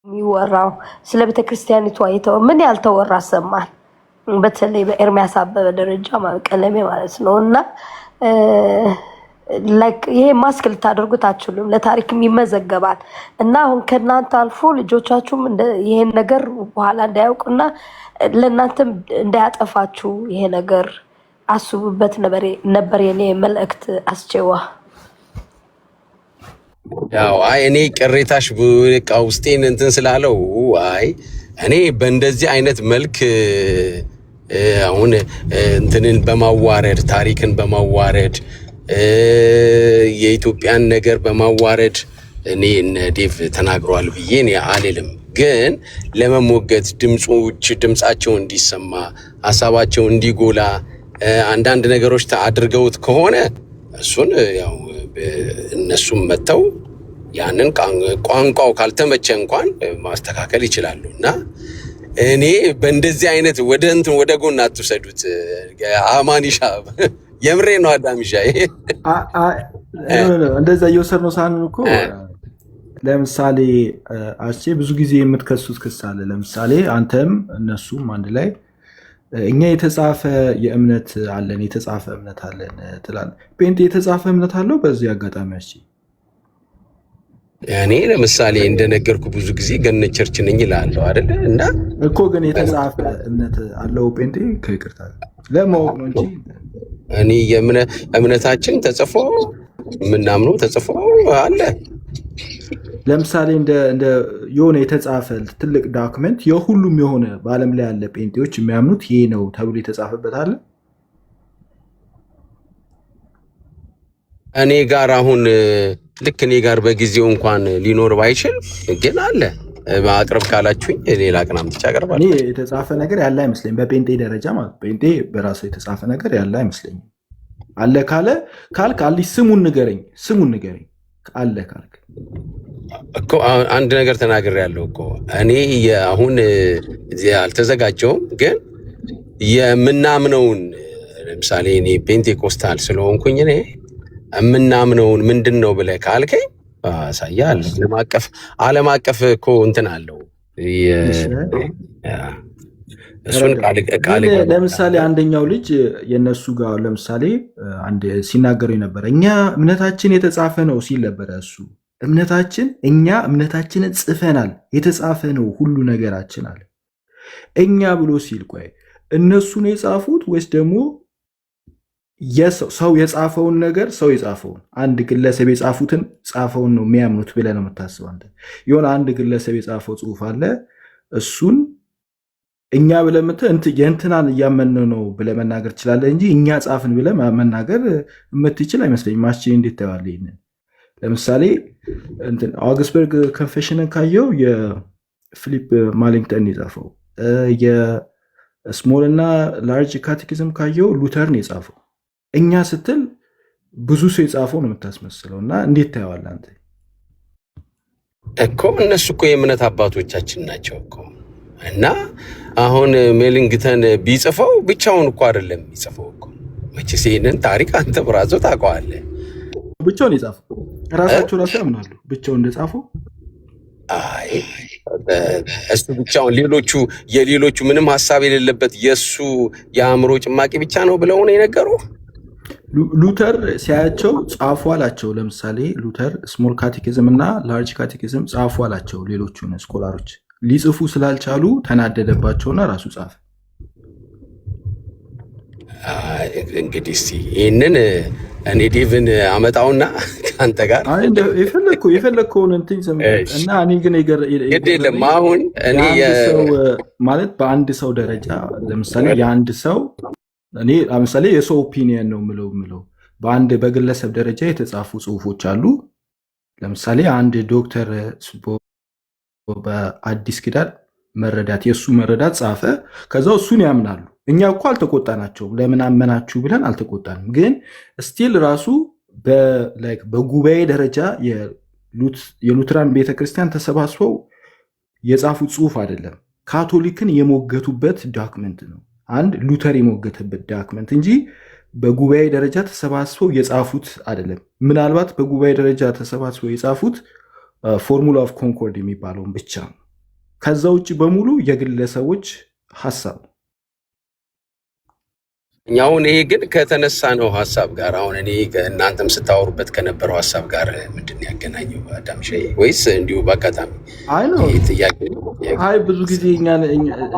የሚወራው ስለ ቤተክርስቲያኒቷ ምን ያልተወራ ሰማን። በተለይ በኤርሚያስ አበበ ደረጃ ቀለሜ ማለት ነው። እና ላይክ ይሄ ማስክ ልታደርጉት አትችሉም፣ ለታሪክም ይመዘገባል። እና አሁን ከእናንተ አልፎ ልጆቻችሁም ይሄን ነገር በኋላ እንዳያውቁና ለእናንተም እንዳያጠፋችሁ ይሄ ነገር አስቡበት ነበር የኔ መልእክት። አስቼዋ ያው እኔ ቅሬታሽ በቃ ውስጤን እንትን ስላለው እኔ በእንደዚህ አይነት መልክ አሁን እንትንን በማዋረድ ታሪክን በማዋረድ የኢትዮጵያን ነገር በማዋረድ እኔ እነ ዴቭ ተናግሯል ብዬ እኔ አልልም። ግን ለመሞገት ድምጻቸው እንዲሰማ ሐሳባቸው እንዲጎላ አንዳንድ ነገሮች አድርገውት ከሆነ እሱን ያው እነሱም መተው ያንን ቋንቋው ካልተመቸ እንኳን ማስተካከል ይችላሉ። እና እኔ በእንደዚህ አይነት ወደ ጎን አትውሰዱት። አማኒሻ የምሬ ነው። አዳሚሻ እንደዛ እየወሰድነው ሳንን እኮ ለምሳሌ አስቼ ብዙ ጊዜ የምትከሱት ክስ አለ። ለምሳሌ አንተም እነሱም አንድ ላይ እኛ የተጻፈ የእምነት አለን የተጻፈ እምነት አለን ትላለህ። ጴንጤ የተጻፈ እምነት አለው? በዚህ አጋጣሚ አስቼ እኔ ለምሳሌ እንደነገርኩ ብዙ ጊዜ ገነት ቸርች ነኝ እላለሁ አይደለ? እና እኮ ግን የተጻፈ እምነት አለው ጴንጤ? ከይቅርታ ለማወቅ ነው እንጂ እኔ እምነታችን ተጽፎ የምናምነው ተጽፎ አለ። ለምሳሌ እንደ የሆነ የተጻፈ ትልቅ ዶክመንት የሁሉም የሆነ በዓለም ላይ ያለ ጴንጤዎች የሚያምኑት ይሄ ነው ተብሎ የተጻፈበት አለ? እኔ ጋር አሁን ልክ እኔ ጋር በጊዜው እንኳን ሊኖር ባይችል ግን አለ። ማቅረብ ካላችሁኝ ሌላ ቀን አምጥቼ አቀርባለሁ። እኔ የተጻፈ ነገር ያለ አይመስለኝም። በጴንጤ ደረጃ ማለት ጴንጤ በራሱ የተጻፈ ነገር ያለ አይመስለኝም። አለ ካልክ አልሽ ስሙን ንገረኝ አለ ካልክ እኮ አንድ ነገር ተናግሬያለሁ እኮ እኔ አሁን አልተዘጋጀውም። ግን የምናምነውን ለምሳሌ እኔ ፔንቴኮስታል ስለሆንኩኝ እኔ የምናምነውን ምንድን ነው ብለህ ካልከኝ አሳያለሁ። ዓለም አቀፍ እኮ እንትን አለው። እሱን ቃል ለምሳሌ አንደኛው ልጅ የነሱ ጋር ለምሳሌ አንድ ሲናገሩ ነበረ። እኛ እምነታችን የተጻፈ ነው ሲል ነበረ። እሱ እኛ እምነታችንን ጽፈናል፣ የተጻፈ ነው ሁሉ ነገራችን አለ። እኛ ብሎ ሲል ቆይ እነሱን የጻፉት ወይስ ደግሞ ሰው የጻፈውን ነገር ሰው የጻፈውን አንድ ግለሰብ የጻፉትን ጻፈውን ነው የሚያምኑት ብለህ ነው የምታስበው አንተ? የሆነ አንድ ግለሰብ የጻፈው ጽሁፍ አለ፣ እሱን እኛ ብለህ የእንትናን እያመንነው ነው ብለህ መናገር ትችላለህ እንጂ እኛ ጻፍን ብለህ መናገር የምትችል አይመስለኝም። ማስቼ እንዴት ተባለ? ይሄንን ለምሳሌ አውግስበርግ ኮንፌሽንን ካየው የፊሊፕ ማሊንግተን የጻፈው፣ የስሞል እና ላርጅ ካቴኪዝም ካየው ሉተር ነው የጻፈው። እኛ ስትል ብዙ ሰው የጻፈው ነው የምታስመስለው። እና እንዴት ታየዋለህ አንተ? እኮ እነሱ እኮ የእምነት አባቶቻችን ናቸው እኮ። እና አሁን ሜሊንግተን ቢጽፈው ብቻውን እኮ አይደለም የሚጽፈው እኮ። መቼስ ይሄንን ታሪክ አንተ ብራዘው ታውቀዋለህ። ብቻውን የጻፈው ራሳቸው ራሱ ያምናሉ ብቻውን እንደጻፈው። እሱ ብቻውን የሌሎቹ ምንም ሀሳብ የሌለበት የእሱ የአእምሮ ጭማቂ ብቻ ነው ብለው ነው የነገሩ። ሉተር ሲያያቸው ጻፉ አላቸው። ለምሳሌ ሉተር ስሞል ካቴኪዝም እና ላርጅ ካቴኪዝም ጻፉ አላቸው። ሌሎቹን ስኮላሮች ሊጽፉ ስላልቻሉ ተናደደባቸውና ራሱ ጻፈ። እንግዲህ እስኪ ይህንን እኔ ዴቭን አመጣውና ከአንተ ጋር የፈለግከውን እንትን እና እኔ ግን ግድ የለም አሁን እኔ ማለት በአንድ ሰው ደረጃ ለምሳሌ የአንድ ሰው እኔ ለምሳሌ የሰው ኦፒኒየን ነው ምለው በአንድ በግለሰብ ደረጃ የተጻፉ ጽሁፎች አሉ። ለምሳሌ አንድ ዶክተር በአዲስ ኪዳን መረዳት የእሱ መረዳት ጻፈ። ከዛው እሱን ያምናሉ። እኛ እኮ አልተቆጣናቸውም። ለምን አመናችሁ ብለን አልተቆጣንም። ግን ስቲል ራሱ በጉባኤ ደረጃ የሉትራን ቤተክርስቲያን ተሰባስበው የጻፉት ጽሁፍ አይደለም። ካቶሊክን የሞገቱበት ዶክመንት ነው። አንድ ሉተር የሞገተበት ዶክመንት እንጂ በጉባኤ ደረጃ ተሰባስበው የጻፉት አይደለም። ምናልባት በጉባኤ ደረጃ ተሰባስበው የጻፉት ፎርሙላ ኦፍ ኮንኮርድ የሚባለውን ብቻ ነው። ከዛ ውጭ በሙሉ የግለሰቦች ሐሳብ። አሁን ይሄ ግን ከተነሳ ነው ሐሳብ ጋር አሁን እኔ እናንተም ስታወሩበት ከነበረው ሐሳብ ጋር ምንድን ያገናኘው አዳምሼ? ወይስ እንዲሁ በአጋጣሚ? አይ ነው ጥያቄ። አይ ብዙ ጊዜ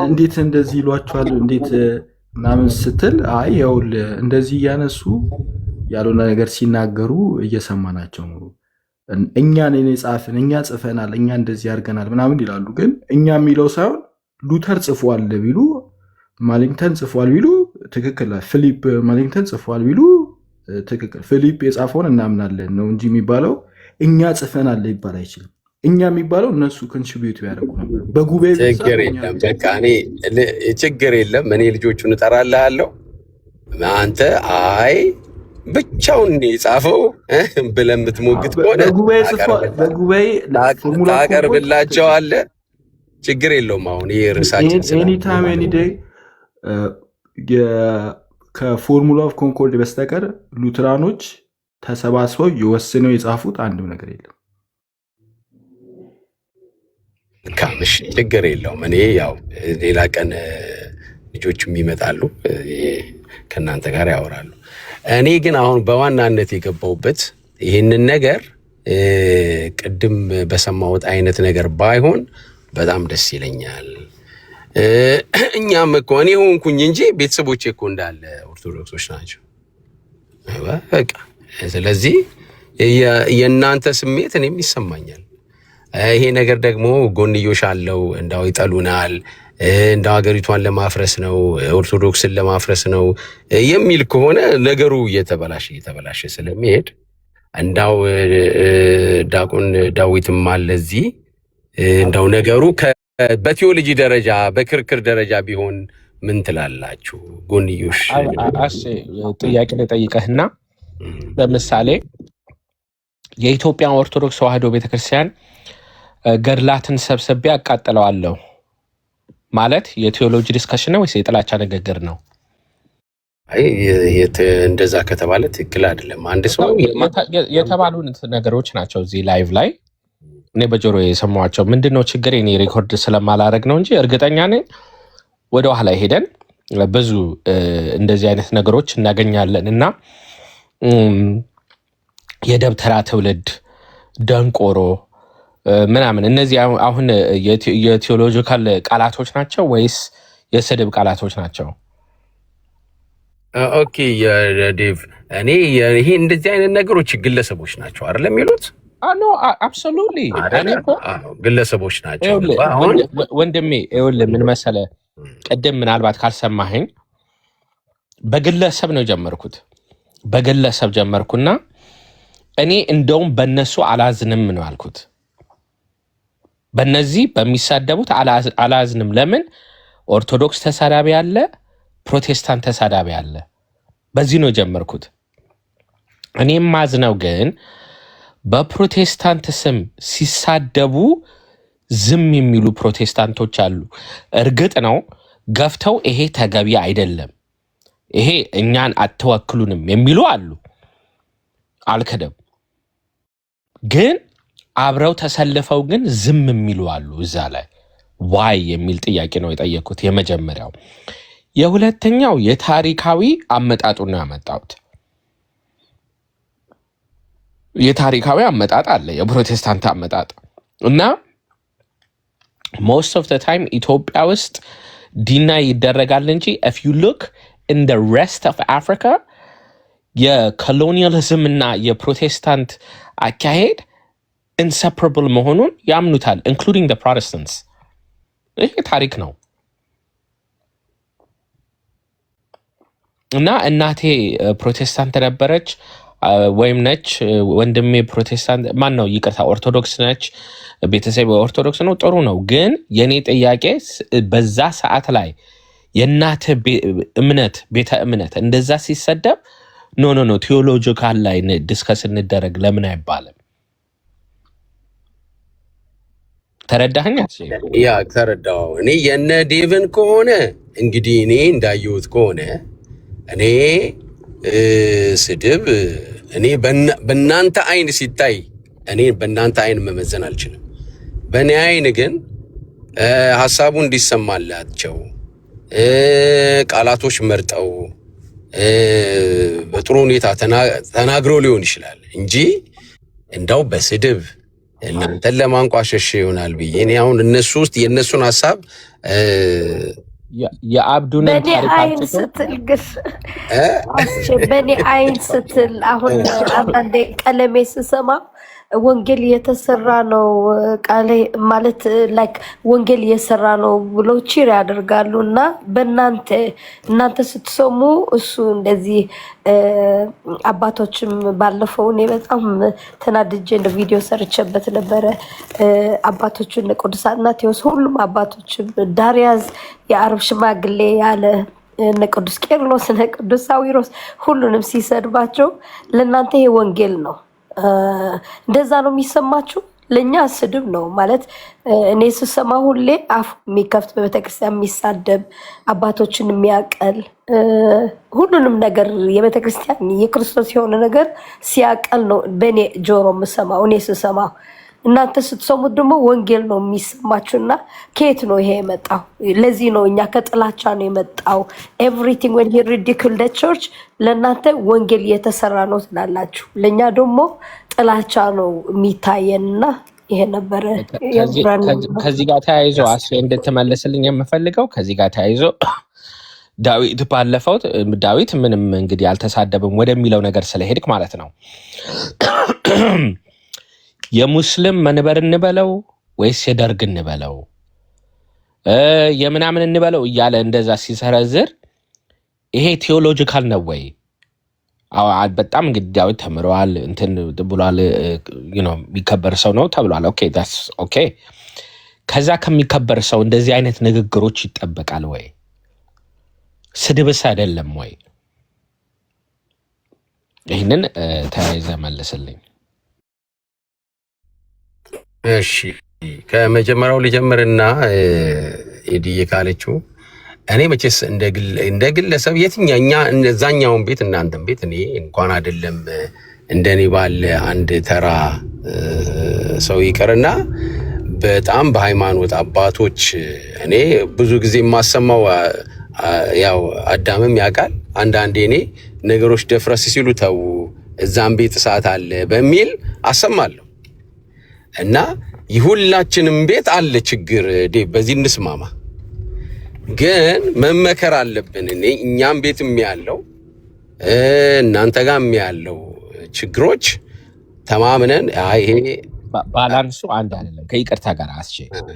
እንዴት እንደዚህ ይሏቸዋል እንዴት ምናምን ስትል አይ ይኸውልህ እንደዚህ እያነሱ ያልሆነ ነገር ሲናገሩ እየሰማናቸው ነው። እኛን ጻፍን፣ እኛ ጽፈናል፣ እኛ እንደዚህ አድርገናል ምናምን ይላሉ። ግን እኛ የሚለው ሳይሆን ሉተር ጽፏል ቢሉ ማሊንግተን ጽፏል ቢሉ ትክክል፣ ፊሊፕ ማሊንግተን ጽፏል ቢሉ ትክክል፣ ፊሊፕ የጻፈውን እናምናለን ነው እንጂ የሚባለው እኛ ጽፈናል ሊባል አይችልም። እኛ የሚባለው እነሱ ኮንትሪቢዩት ያደርጉ ነበር በጉባኤ። ችግር የለም በቃ እኔ ችግር የለም እኔ ልጆቹን እጠራልሃለሁ። አንተ አይ ብቻውን የጻፈው ብለህ የምትሞግት ከሆነ ታቀርብላቸዋለህ። ችግር የለውም። አሁን ይሄ ርዕሳችን ኤኒታይም ኤኒ ዴይ ከፎርሙላ ኦፍ ኮንኮርድ በስተቀር ሉትራኖች ተሰባስበው የወስነው የጻፉት አንድም ነገር የለም። ካምሽ ችግር የለውም። እኔ ያው ሌላ ቀን ልጆቹም ይመጣሉ ከእናንተ ጋር ያወራሉ። እኔ ግን አሁን በዋናነት የገባሁበት ይህንን ነገር ቅድም በሰማሁት አይነት ነገር ባይሆን በጣም ደስ ይለኛል። እኛም እኮ እኔ ሆንኩኝ እንጂ ቤተሰቦቼ እኮ እንዳለ ኦርቶዶክሶች ናቸው። በቃ ስለዚህ የእናንተ ስሜት እኔም ይሰማኛል። ይሄ ነገር ደግሞ ጎንዮሽ አለው። እንዳው ይጠሉናል፣ እንዳው ሀገሪቷን ለማፍረስ ነው፣ ኦርቶዶክስን ለማፍረስ ነው የሚል ከሆነ ነገሩ እየተበላሸ ስለሚሄድ እንዳው ዳቁን ዳዊትም አለ እዚህ እንዳው ነገሩ በቴዎሎጂ ደረጃ በክርክር ደረጃ ቢሆን ምን ትላላችሁ? ጎንዮሽ ጥያቄ ልጠይቅህና ለምሳሌ የኢትዮጵያ ኦርቶዶክስ ተዋሕዶ ቤተክርስቲያን ገድላትን ሰብስቤ አቃጥለዋለሁ ማለት የቴዎሎጂ ዲስከሽን ነው ወይስ የጥላቻ ንግግር ነው? አይ እንደዛ ከተባለ ትክክል አይደለም። አንድ ሰው የተባሉ ነገሮች ናቸው እዚህ ላይቭ ላይ እኔ በጆሮ የሰማኋቸው። ምንድነው ችግር? እኔ ሪኮርድ ስለማላረግ ነው እንጂ እርግጠኛ ነኝ ወደ ኋላ ሄደን ብዙ እንደዚህ አይነት ነገሮች እናገኛለን። እና የደብተራ ትውልድ ደንቆሮ ምናምን እነዚህ አሁን የቴዎሎጂካል ቃላቶች ናቸው ወይስ የስድብ ቃላቶች ናቸው? ኦኬ የዴቭ እኔ ይሄ እንደዚህ አይነት ነገሮች ግለሰቦች ናቸው አይደለም የሚሉት? ኖ አብሶሉትሊ ግለሰቦች ናቸው። ወንድሜ ይኸውልህ ምን መሰለህ፣ ቅድም ምናልባት ካልሰማኸኝ በግለሰብ ነው ጀመርኩት። በግለሰብ ጀመርኩና እኔ እንደውም በእነሱ አላዝንም ነው ያልኩት። በእነዚህ በሚሳደቡት አላዝንም። ለምን? ኦርቶዶክስ ተሳዳቢ አለ፣ ፕሮቴስታንት ተሳዳቢ አለ። በዚህ ነው ጀመርኩት። እኔም ማዝነው ግን በፕሮቴስታንት ስም ሲሳደቡ ዝም የሚሉ ፕሮቴስታንቶች አሉ። እርግጥ ነው ገፍተው ይሄ ተገቢ አይደለም፣ ይሄ እኛን አትወክሉንም የሚሉ አሉ፣ አልከደም። ግን አብረው ተሰልፈው ግን ዝም የሚሉ አሉ። እዛ ላይ ዋይ የሚል ጥያቄ ነው የጠየኩት፣ የመጀመሪያው። የሁለተኛው የታሪካዊ አመጣጡ ነው ያመጣሁት። የታሪካዊ አመጣጥ አለ፣ የፕሮቴስታንት አመጣጥ እና most of the time ኢትዮጵያ ውስጥ ዲና ይደረጋል እንጂ if you look in the rest of Africa የኮሎኒያሊዝም እና የፕሮቴስታንት አካሄድ inseparable መሆኑን ያምኑታል including the Protestants። ይሄ ታሪክ ነው። እና እናቴ ፕሮቴስታንት ነበረች ወይም ነች፣ ወንድሜ ፕሮቴስታንት ማን ነው ይቅርታ ኦርቶዶክስ ነች፣ ቤተሰብ ኦርቶዶክስ ነው። ጥሩ ነው። ግን የኔ ጥያቄ በዛ ሰዓት ላይ የእናት እምነት ቤተ እምነት እንደዛ ሲሰደብ ኖ ቴዎሎጂካል ላይ ዲስከስ እንደረግ ለምን አይባልም? ተረዳኸኝ? ያ ተረዳው። እኔ የነ ዴቭን ከሆነ እንግዲህ እኔ እንዳየሁት ከሆነ እኔ ስድብ እኔ በእናንተ አይን ሲታይ እኔ በእናንተ አይን መመዘን አልችልም። በእኔ አይን ግን ሐሳቡ እንዲሰማላቸው ቃላቶች መርጠው በጥሩ ሁኔታ ተናግረው ሊሆን ይችላል እንጂ እንዳው በስድብ እናንተን ለማንቋሸሽ ይሆናል ብዬ እኔ አሁን እነሱ ውስጥ የእነሱን ሐሳብ የአብዱንን ታሪክ አይን ስትል ግን በኔ አይን ስትል አሁን አንዳንዴ ቀለሜ ስሰማ ወንጌል የተሰራ ነው ቃሌ ማለት ላይክ ወንጌል እየሰራ ነው ብሎ ቺር ያደርጋሉ እና እናንተ ስትሰሙ እሱ እንደዚህ አባቶችም ባለፈው እኔ በጣም ተናድጄ እንደ ቪዲዮ ሰርቼበት ነበረ። አባቶችን ቅዱሳን ማቴዎስ ሁሉም አባቶች ዳርያዝ የአረብ ሽማግሌ ያለ እነ ቅዱስ ቄርሎስ እነ ቅዱስ ሳዊሮስ ሁሉንም ሲሰድባቸው ለእናንተ ይሄ ወንጌል ነው እንደዛ ነው የሚሰማችሁ? ለእኛ ስድብ ነው ማለት እኔ ስሰማ ሁሌ አፍ የሚከፍት በቤተክርስቲያን የሚሳደብ አባቶችን የሚያቀል ሁሉንም ነገር የቤተክርስቲያን የክርስቶስ የሆነ ነገር ሲያቀል ነው በእኔ ጆሮ የምሰማው እኔ ስሰማው። እናንተ ስትሰሙት ደግሞ ወንጌል ነው የሚሰማችሁና ከየት ነው ይሄ የመጣው? ለዚህ ነው እኛ ከጥላቻ ነው የመጣው። ኤቭሪቲንግ when he ridicule the church ለእናንተ ወንጌል እየተሰራ ነው ትላላችሁ፣ ለእኛ ደግሞ ጥላቻ ነው የሚታየንና ይሄ ነበረ። ከዚህ ጋር ተያይዞ አስፌ እንድትመልስልኝ የምፈልገው ከዚህ ጋር ተያይዞ ዳዊት ባለፈው ዳዊት ምንም እንግዲህ አልተሳደብም ወደሚለው ነገር ስለሄድክ ማለት ነው የሙስሊም መንበር እንበለው ወይስ የደርግ እንበለው የምናምን እንበለው እያለ እንደዛ ሲሰረዝር ይሄ ቴዎሎጂካል ነው ወይ? በጣም እንግዲህ ዳዊት ተምሯል እንትን ብሏል የሚከበር ሰው ነው ተብሏል። ኦኬ ዳትስ ኦኬ። ከዛ ከሚከበር ሰው እንደዚህ አይነት ንግግሮች ይጠበቃል ወይ? ስድብስ አይደለም ወይ? ይህንን ተያይዘ መልስልኝ። እሺ ከመጀመሪያው ልጀምርና ኤዲዬ ካለችው እኔ መቼስ እንደ ግለሰብ የትኛኛ እዛኛውን ቤት እናንተም ቤት እኔ እንኳን አይደለም እንደኔ ባለ አንድ ተራ ሰው ይቀርና በጣም በሃይማኖት አባቶች እኔ ብዙ ጊዜ የማሰማው ያው አዳምም ያውቃል አንዳንዴ እኔ ነገሮች ደፍረስ ሲሉ ተው እዛም ቤት እሳት አለ በሚል አሰማለሁ እና ይሁላችንም ቤት አለ ችግር በዚህ እንስማማ። ግን መመከር አለብን። እኛም ቤትም ያለው እናንተ ጋርም ያለው ችግሮች ተማምነን ይሄ ባላንሱ አንድ አይደለም። ከይቅርታ ጋር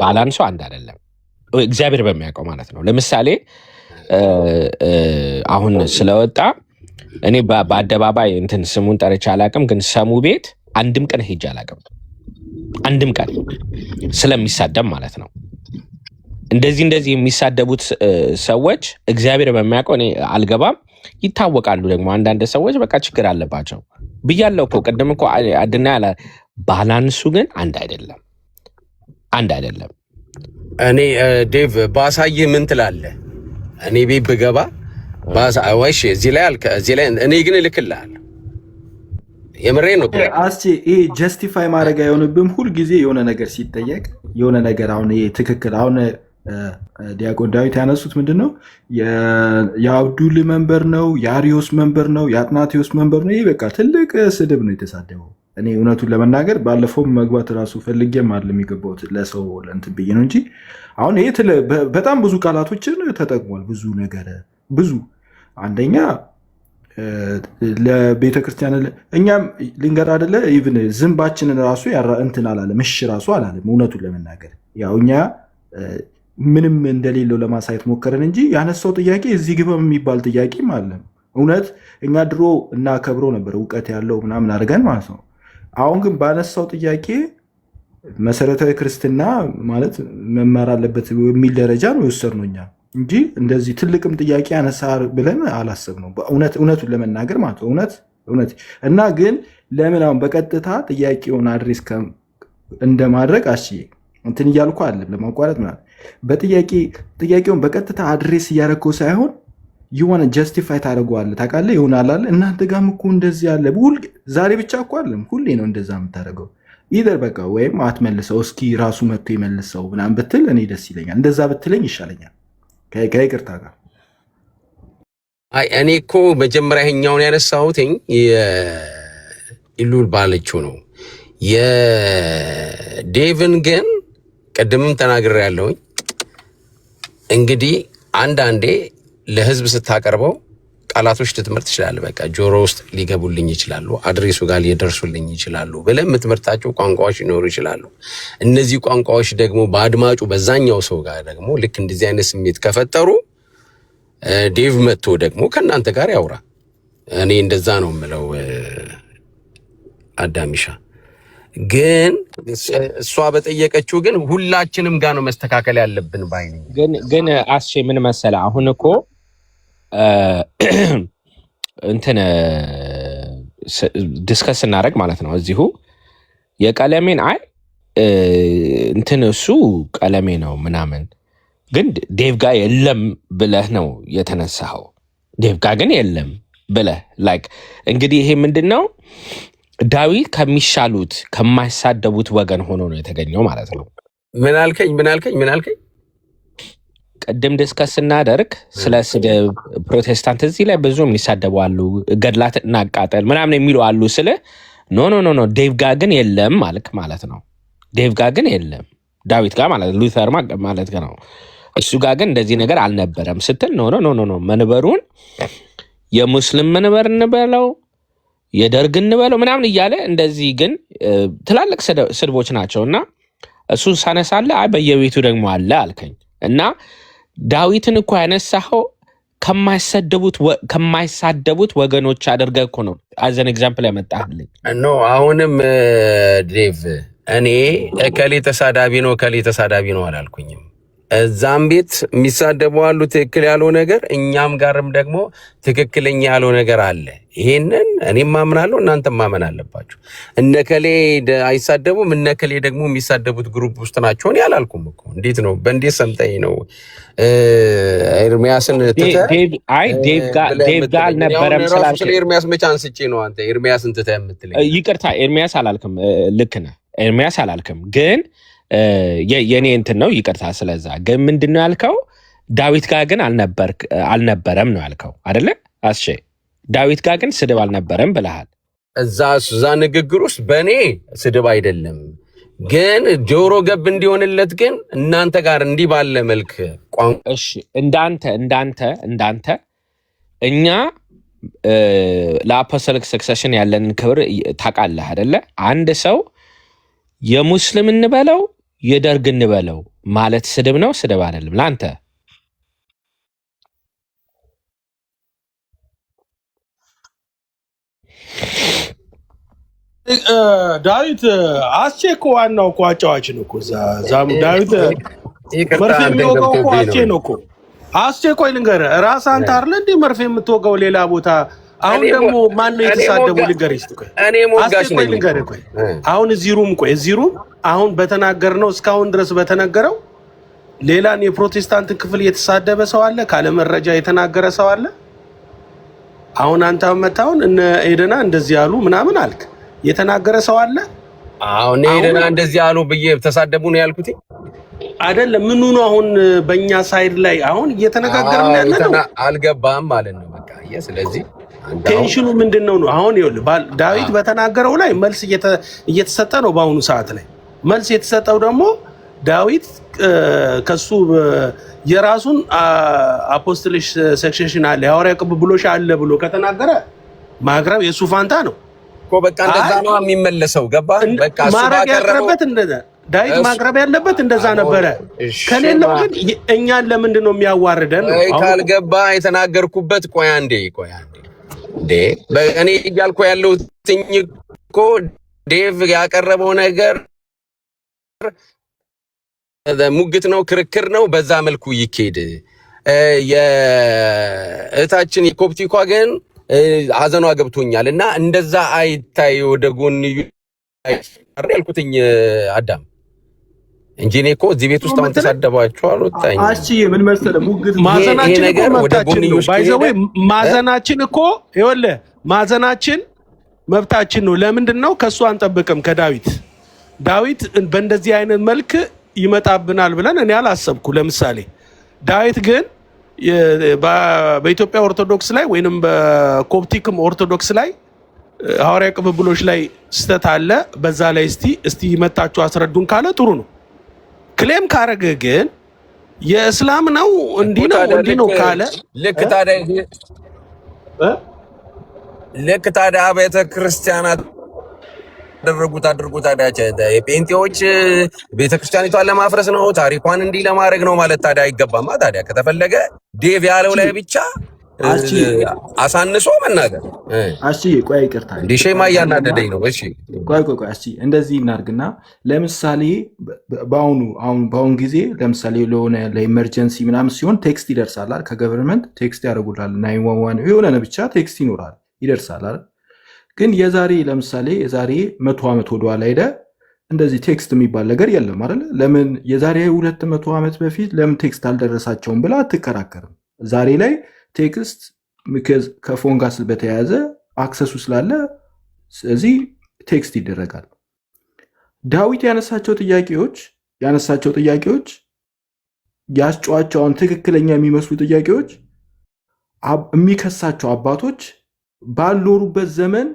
ባላንሱ አንድ አይደለም። እግዚአብሔር በሚያውቀው ማለት ነው። ለምሳሌ አሁን ስለወጣ እኔ በአደባባይ እንትን ስሙን ጠርቼ አላውቅም፣ ግን ሰሙ ቤት አንድም ቀን ሄጄ አላውቅም። አንድም ቀን ስለሚሳደብ ማለት ነው። እንደዚህ የሚሳደቡት ሰዎች እግዚአብሔር በሚያውቀው እኔ አልገባም። ይታወቃሉ ደግሞ አንዳንድ ሰዎች በቃ ችግር አለባቸው ብያለሁ እኮ ቅድም እኮ አድና ያለ ባላንሱ ግን አንድ አይደለም። እኔ ዴቭ ባሳይህ ምን ትላለህ? እኔ ቤት ብገባ ወይሽ እዚህ ላይ እኔ ግን እልክልሃለሁ። የምሬ ነው አስቼ ይሄ ጀስቲፋይ ማድረግ አይሆንብም። ሁልጊዜ የሆነ ነገር ሲጠየቅ የሆነ ነገር አሁን ይሄ ትክክል አሁን ዲያቆን ዳዊት ያነሱት ምንድን ነው የአብዱል መንበር ነው የአሪዮስ መንበር ነው የአጥናቴዎስ መንበር ነው። ይሄ በቃ ትልቅ ስድብ ነው የተሳደበው። እኔ እውነቱን ለመናገር ባለፈው መግባት ራሱ ፈልጌም አይደለም የገባሁት ለሰው ለእንትን ብዬ ነው እንጂ አሁን ይሄ በጣም ብዙ ቃላቶችን ተጠቅሟል። ብዙ ነገር ብዙ አንደኛ ለቤተክርስቲያን እኛም ልንገር አይደለ ኢቭን ዝንባችንን ራሱ እንትን አላለም እሺ ራሱ አላለም። እውነቱን ለመናገር ያው እኛ ምንም እንደሌለው ለማሳየት ሞከረን እንጂ ያነሳው ጥያቄ እዚህ ግባ የሚባል ጥያቄም አለም። እውነት እኛ ድሮ እናከብረው ነበር እውቀት ያለው ምናምን አድርገን ማለት ነው። አሁን ግን ባነሳው ጥያቄ መሰረታዊ ክርስትና ማለት መማር አለበት የሚል ደረጃ ነው የወሰድነው እኛ እንጂ እንደዚህ ትልቅም ጥያቄ አነሳ ብለን አላሰብነው። እውነቱን ለመናገር ማለት ነው እውነት እና ግን ለምን አሁን በቀጥታ ጥያቄውን አድሬስ እንደማድረግ እንትን እያልኩ አለም ለማቋረጥ ማለት ጥያቄውን በቀጥታ አድሬስ እያደረግከው ሳይሆን የሆነ ጀስቲፋይ ታደርገዋለህ። ታውቃለህ ይሆናል አለ እናንተ ጋርም እኮ እንደዚህ ያለ ዛሬ ብቻ እኮ አለም ሁሌ ነው እንደዛ የምታደርገው። ኢደር በቃ ወይም አትመልሰው እስኪ ራሱ መጥቶ ይመልሰው ምናምን ብትል እኔ ደስ ይለኛል። እንደዛ ብትለኝ ይሻለኛል ከይቅርታ ጋር። አይ እኔ እኮ መጀመሪያ ይኸኛውን ያነሳሁትኝ ኢሉል ባለችው ነው። የዴቭን ግን ቅድምም ተናግሬያለሁኝ። እንግዲህ አንዳንዴ ለህዝብ ስታቀርበው ቃላቶች ልትመርጥ ትችላለህ። በቃ ጆሮ ውስጥ ሊገቡልኝ ይችላሉ፣ አድሬሱ ጋር ሊደርሱልኝ ይችላሉ ብለህ የምትመርጣቸው ቋንቋዎች ሊኖሩ ይችላሉ። እነዚህ ቋንቋዎች ደግሞ በአድማጩ በዛኛው ሰው ጋር ደግሞ ልክ እንደዚህ አይነት ስሜት ከፈጠሩ ዴቭ መጥቶ ደግሞ ከእናንተ ጋር ያውራ። እኔ እንደዛ ነው የምለው። አዳሚሻ ግን እሷ በጠየቀችው ግን ሁላችንም ጋር ነው መስተካከል ያለብን ባይ ነኝ። ግን አስቼ ምን መሰለህ አሁን እኮ እንትን ዲስከስ እናደርግ ማለት ነው እዚሁ የቀለሜን አይ እንትን እሱ ቀለሜ ነው ምናምን ግን ዴቭ ጋር የለም ብለህ ነው የተነሳኸው። ዴቭ ጋር ግን የለም ብለህ ላይክ እንግዲህ ይሄ ምንድን ነው ዳዊት ከሚሻሉት ከማይሳደቡት ወገን ሆኖ ነው የተገኘው ማለት ነው። ምን አልከኝ? ቅድም ዲስከስ ስናደርግ ስለ ስድብ ፕሮቴስታንት እዚህ ላይ ብዙ የሚሳደቡ አሉ፣ ገድላት እናቃጠል ምናምን የሚሉ አሉ። ስለ ኖ ዴቭ ጋር ግን የለም ማለት ነው። ዴቭ ጋር ግን የለም ዳዊት ጋር ማለት ሉተር ማለት ነው። እሱ ጋር ግን እንደዚህ ነገር አልነበረም ስትል ኖ መንበሩን የሙስሊም መንበር እንበለው የደርግ እንበለው ምናምን እያለ እንደዚህ ግን ትላልቅ ስድቦች ናቸውና እሱን ሳነሳለ አይ በየቤቱ ደግሞ አለ አልከኝ እና ዳዊትን እኮ ያነሳኸው ከማይሳደቡት ወገኖች አድርገህ እኮ ነው አዘን ኤግዛምፕል ያመጣህልኝ። ኖ አሁንም ዴቭ እኔ እከሌ ተሳዳቢ ነው አላልኩኝም። እዛም ቤት የሚሳደቡ አሉ ትክክል ያለው ነገር፣ እኛም ጋርም ደግሞ ትክክለኛ ያለው ነገር አለ። ይሄንን እኔም ማምናለሁ፣ እናንተም ማመን አለባችሁ። እነከሌ አይሳደቡም፣ እነከሌ ደግሞ የሚሳደቡት ግሩፕ ውስጥ ናቸው ያላልኩም እኮ። እንዴት ነው በእንዴት ሰምተኝ ነው ኤርሚያስን ዴቭ ጋር አልነበረም ስላልክ ስለ ኤርሚያስ መቼ አንስቼ ነው አንተ ኤርሚያስን ትተህ የምትለኝ? ይቅርታ ኤርሚያስ አላልክም። ልክ ነህ ኤርሚያስ አላልክም ግን የኔ እንትን ነው ይቅርታ። ስለዛ ግን ምንድነው ያልከው? ዳዊት ጋር ግን አልነበረም ነው ያልከው አይደለ? አስቼ ዳዊት ጋር ግን ስድብ አልነበረም ብለሃል። እዛ ንግግር ውስጥ በእኔ ስድብ አይደለም ግን ጆሮ ገብ እንዲሆንለት ግን እናንተ ጋር እንዲህ ባለ መልክ እሺ፣ እንዳንተ እኛ ለአፖስቶሊክ ሰክሰሽን ያለንን ክብር ታውቃለህ አይደለ? አንድ ሰው የሙስሊም እንበለው የደርግ እንበለው ማለት ስድብ ነው? ስድብ አይደለም ለአንተ? ዳዊት አስቼ እኮ ዋናው እኮ አጫዋች ነው እኮ ዛሙ ዳዊት መርፌ የሚወጋው እኮ አስቼ ነው እኮ። አስቼ ቆይ ልንገርህ፣ ራስ አንተ አይደለ እንዴ መርፌ የምትወጋው ሌላ ቦታ? አሁን ደግሞ ማን ነው የተሳደበው? ልንገርህ እስቲ ቆይ እኔ ሞጋሽ ነኝ። ልንገርህ ቆይ አሁን እዚህ ሩም አሁን በተናገርነው እስካሁን ድረስ በተነገረው ሌላን የፕሮቴስታንትን ክፍል የተሳደበ ሰው አለ? ካለ መረጃ የተናገረ ሰው አለ? አሁን አንተ መታውን እነ ኤደና እንደዚህ ያሉ ምናምን አልክ፣ የተናገረ ሰው አለ? አሁን ኤደና እንደዚህ ያሉ ብዬ ተሳደቡ ነው ያልኩት አይደለም። ምኑ ነው አሁን በእኛ ሳይድ ላይ አሁን እየተነጋገርን ያለ ነው? አልገባም ማለት ነው በቃ። ስለዚህ ቴንሽኑ ምንድነው ነው? አሁን ይኸውልህ ዳዊት በተናገረው ላይ መልስ እየተሰጠ ነው በአሁኑ ሰዓት ላይ። መልስ የተሰጠው ደግሞ ዳዊት ከሱ የራሱን አፖስቶሊክ ሰክሴሽን አለ የሐዋርያ ቅብብሎሽ አለ ብሎ ከተናገረ ማቅረብ የሱ ፋንታ ነው እኮ። በቃ እንደዛ ነው የሚመለሰው። ገባ በቃ ማቅረብ ያቀረበት እንደዛ ዳዊት ማቅረብ ያለበት እንደዛ ነበረ። ከሌለው ግን እኛን ለምንድን ነው የሚያዋርደን? ካልገባ የተናገርኩበት ቆይ አንዴ እኔ እያልኩ ያለው እኮ ዴቭ ያቀረበው ነገር ሙግት ነው፣ ክርክር ነው። በዛ መልኩ ይኬድ። የእህታችን የኮፕቲኳ ግን ሀዘኗ ገብቶኛል እና እንደዛ አይታይ ወደ ጎን ያልኩትኝ አዳም እንጂ እኔ እኮ እዚህ ቤት ውስጥ አሁን ተሳደባችሁ አልወጣኝ። አቺ ምን መሰለህ ሙግት ማዘናችን እኮ መብታችን ነው። ባይዘው ማዘናችን እኮ ይኸውልህ ማዘናችን መብታችን ነው። ለምንድን ነው ከሱ አንጠብቅም? ከዳዊት ዳዊት በእንደዚህ አይነት መልክ ይመጣብናል ብለን እኔ አላሰብኩ። ለምሳሌ ዳዊት ግን በኢትዮጵያ ኦርቶዶክስ ላይ ወይንም በኮፕቲክም ኦርቶዶክስ ላይ ሐዋርያ ቅብብሎች ላይ ስተት አለ። በዛ ላይ እስቲ መታችሁ አስረዱን ካለ ጥሩ ነው። ክሌም ካረገ ግን የእስላም ነው እንዲህ ነው ካለ ልክ ታዲያ ቤተ ክርስቲያናት አድርጉት ታዲያ የጴንጤዎች ቤተክርስቲያኒቷን ለማፍረስ ነው፣ ታሪኳን እንዲህ ለማድረግ ነው ማለት ታዲያ አይገባማ። ታዲያ ከተፈለገ ዴቭ ያለው ላይ ብቻ አሳንሶ መናገር ቆይ ይቅርታ እንዲህ ሼማ እያናደደኝ ነው። እሺ ቆይ እንደዚህ እናድርግና ለምሳሌ በአሁኑ ጊዜ ለምሳሌ ለሆነ ለኢመርጀንሲ ምናምን ሲሆን ቴክስት ይደርሳል ከገቨርንመንት ቴክስት ያደርጉላል 911 የሆነ ብቻ ቴክስት ይደርሳል አይደል? ግን ለምሳሌ የዛሬ 100 ዓመት ወደኋላ ሄደ እንደዚህ ቴክስት የሚባል ነገር የለም አይደል? ለምን የዛሬ 200 ዓመት በፊት ለምን ቴክስት አልደረሳቸውም ብላ አትከራከርም። ዛሬ ላይ ቴክስት ከፎን ጋር በተያያዘ አክሰሱ ስላለ ስለዚህ ቴክስት ይደረጋል። ዳዊት ያነሳቸው ጥያቄዎች ያስጨዋቸውን ትክክለኛ የሚመስሉ ጥያቄዎች የሚከሳቸው አባቶች ባልኖሩበት ዘመን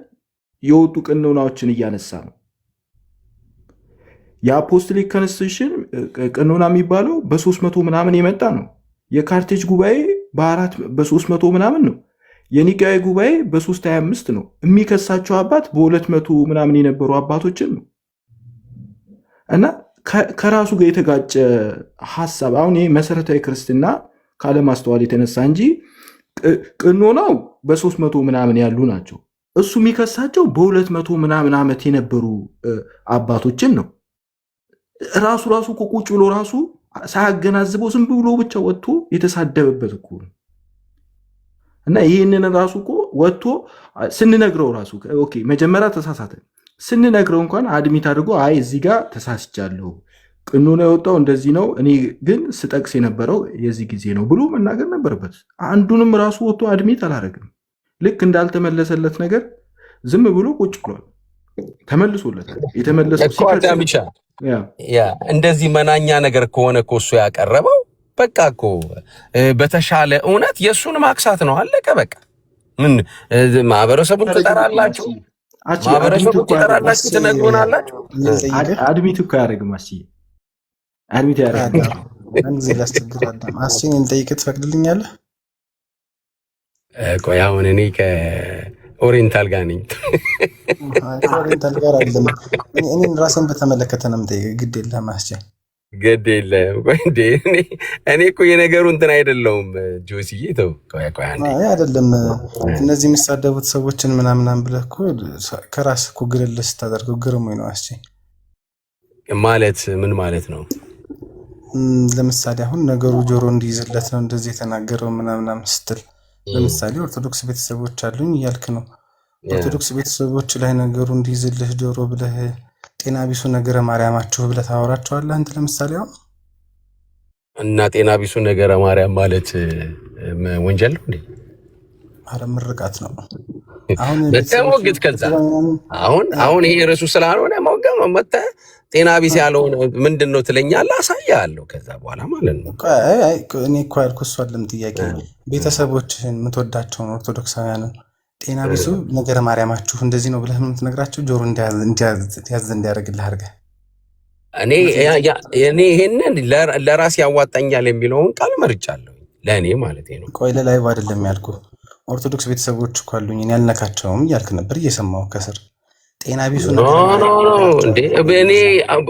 የወጡ ቀኖናዎችን እያነሳ ነው። የአፖስቶሊክ ኮንስቲቱሽን ቀኖና የሚባለው በ300 ምናምን የመጣ ነው። የካርቴጅ ጉባኤ በ300 ምናምን ነው። የኒቃያ ጉባኤ በ325 ነው። የሚከሳቸው አባት በ200 ምናምን የነበሩ አባቶችን ነው እና ከራሱ ጋር የተጋጨ ሐሳብ አሁን ይሄ መሰረታዊ ክርስትና ካለማስተዋል የተነሳ እንጂ ቀኖናው በ300 ምናምን ያሉ ናቸው። እሱ የሚከሳቸው በ200 ምናምን ዓመት የነበሩ አባቶችን ነው። ራሱ ቁጭ ብሎ ራሱ ሳያገናዝበው ዝም ብሎ ብቻ ወጥቶ የተሳደበበት እኮ ነው። እና ይህንን ራሱ እኮ ወጥቶ ስንነግረው ራሱ ኦኬ መጀመሪያ ተሳሳተ ስንነግረው እንኳን አድሚት አድርጎ አይ እዚህ ጋር ተሳስቻለሁ፣ ቀኖና የወጣው እንደዚህ ነው፣ እኔ ግን ስጠቅስ የነበረው የዚህ ጊዜ ነው ብሎ መናገር ነበረበት። አንዱንም ራሱ ወጥቶ አድሚት አላደረግም። ልክ እንዳልተመለሰለት ነገር ዝም ብሎ ቁጭ ብሏል። ተመልሶለታል። የተመለሰው እንደዚህ መናኛ ነገር ከሆነ እኮ እሱ ያቀረበው በቃ እኮ በተሻለ እውነት የእሱን ማክሳት ነው። አለቀ በቃ። ምን ማህበረሰቡን ትጠራላችሁ፣ ትነግሩናላችሁ። አድሚት እኮ ያደርግም አድሚት ያደርግም። ጊዜ ላስቸግራለሁ። አስቼን እንጠይቅ ትፈቅድልኛለህ? ቆይ አሁን እኔ ከኦሪየንታል ጋር ነኝ። ኦሪየንታል ጋር አይደለም፣ እኔን ራሴን በተመለከተ ነው የምጠይቅ። ግድ የለህም አስቼ፣ ግድ የለህም። ቆይ እንዴ እኔ እኮ የነገሩ እንትን አይደለሁም። ጆሲዬ ተው። ቆይ አይደለም እነዚህ የሚሳደቡት ሰዎችን ምናምናም ብለህ እኮ ከራስህ እኮ ግልል ስታደርገው ግርሞኝ ነው አስቼ። ማለት ምን ማለት ነው? ለምሳሌ አሁን ነገሩ ጆሮ እንዲይዝለት ነው እንደዚህ የተናገረው ምናምናም ስትል ለምሳሌ ኦርቶዶክስ ቤተሰቦች አሉኝ እያልክ ነው። ኦርቶዶክስ ቤተሰቦች ላይ ነገሩ እንዲይዝልህ ጆሮ ብለህ ጤና ቢሱ ነገረ ማርያማችሁ ብለህ ታወራቸዋለህ አንተ ለምሳሌ አሁን። እና ጤና ቢሱ ነገረ ማርያም ማለት ወንጀል ነው እንዴ? አረ ምርቃት ነው። በተሞግት ከዛ አሁን ይሄ ርዕሱ ስላልሆነ ሞገም መተህ ጤና ቢስ ያለውን ምንድን ነው ትለኛለህ? አሳያለሁ ከዛ በኋላ ማለት ነው። እኔ እኮ ያልኩህ እሱ አይደለም ጥያቄ። ቤተሰቦችህን የምትወዳቸውን ኦርቶዶክሳውያንን ጤና ቢሱ ነገረ ማርያማችሁ እንደዚህ ነው ብለህ የምትነግራቸው ጆሮ እንዲያዝ እንዲያደርግልህ አድርገህ እኔ ይሄንን ለራሴ ያዋጣኛል የሚለውን ቃል መርጫለሁ። ለእኔ ማለት ነው። ቆይ ለላይቭ አይደለም ያልኩህ። ኦርቶዶክስ ቤተሰቦች እኮ አሉኝ እኔ ያልነካቸውም እያልክ ነበር እየሰማሁ ከስር ጤና ቢሱ እንዴ እኔ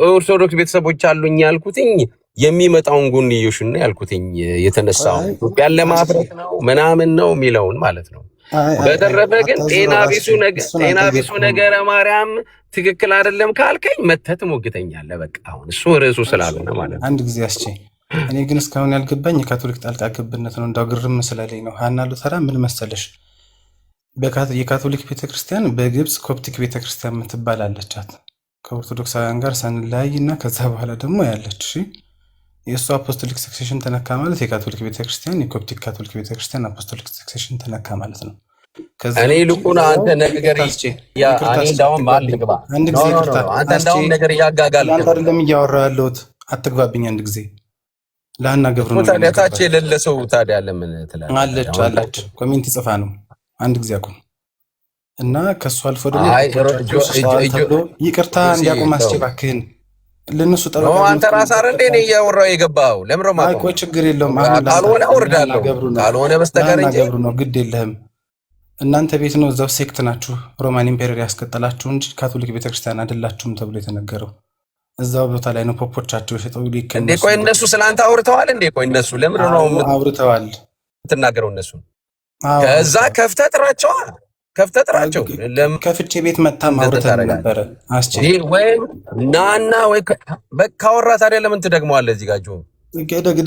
ኦርቶዶክስ ቤተሰቦች አሉኝ ያልኩትኝ የሚመጣውን ጎንዮሽ ነው ያልኩትኝ። የተነሳው ኢትዮጵያን ለማፍረስ ነው ምናምን ነው የሚለውን ማለት ነው። በተረፈ ግን ጤና ቢሱ ነገረ ማርያም ትክክል አይደለም ካልከኝ መተህ ትሞግተኛለህ። በቃ አሁን እሱ ርዕሱ ስላልሆነ ማለት ነው። አንድ ጊዜ አስቼ እኔ ግን እስካሁን ያልገባኝ የካቶሊክ ጣልቃ ገብነት ነው። እንዳው ግርም ስላለኝ ነው። ሀና ሉተራ ምን መሰለሽ የካቶሊክ ቤተክርስቲያን በግብፅ ኮፕቲክ ቤተክርስቲያን የምትባል አለቻት። ከኦርቶዶክሳውያን ጋር ሳንለያይ እና ከዛ በኋላ ደግሞ ያለች የእሱ አፖስቶሊክ ሰክሴሽን ተነካ ማለት የካቶሊክ ቤተክርስቲያን የኮፕቲክ ካቶሊክ ቤተክርስቲያን አፖስቶሊክ ሰክሴሽን ተነካ ማለት ነው። እኔ ልኩን አንተ ነገር እኔ እንዳውም ባልግባ አንድ ጊዜ ይቅርታ፣ አንተ እንዳውም ነገር እያጋጋል አንተ አይደለም እያወራሁ ያለሁት። አትግባብኝ። አንድ ጊዜ ለሀና ገብሩ ነው ታዲያታች የሌለ ሰው ታዲያ ለምን ትላለህ? አለች ኮሜንት ጽፋ ነው። አንድ ጊዜ አቁም እና ከሱ አልፎ ደግሞ ይቅርታ እንዲያቆም አስችባክህን ለነሱ ጠበቃ አንተ ራስህ አይደል እንዴ እያወራሁ የገባኸው? ለምሮ ማለት ነው። ችግር የለውም። ካልሆነ ወርዳለሁ፣ ካልሆነ በስተቀር እንጂ ገብሩ ነው። ግድ የለህም። እናንተ ቤት ነው እዛው ሴክት ናችሁ። ሮማን ኢምፔሪየር ያስቀጠላችሁ እንጂ ካቶሊክ ቤተክርስቲያን አይደላችሁም ተብሎ የተነገረው እዛው ቦታ ላይ ነው። ፖፖቻቸው የሸጠው ሊከነሱ እንዴ? ቆይ እነሱ ስላንተ አውርተዋል እንዴ? ቆይ እነሱ ለምን ነው አውርተዋል የምትናገረው? እነሱ ከዛ ከፍተህ ጥራቸው። ከፍቼ ቤት መጣ ማውረታል ነበር አስቼ ወይ ናና ወይ በካወራ ታዲያ ለምን ትደግመዋለህ? እዚህ ጋር ጆ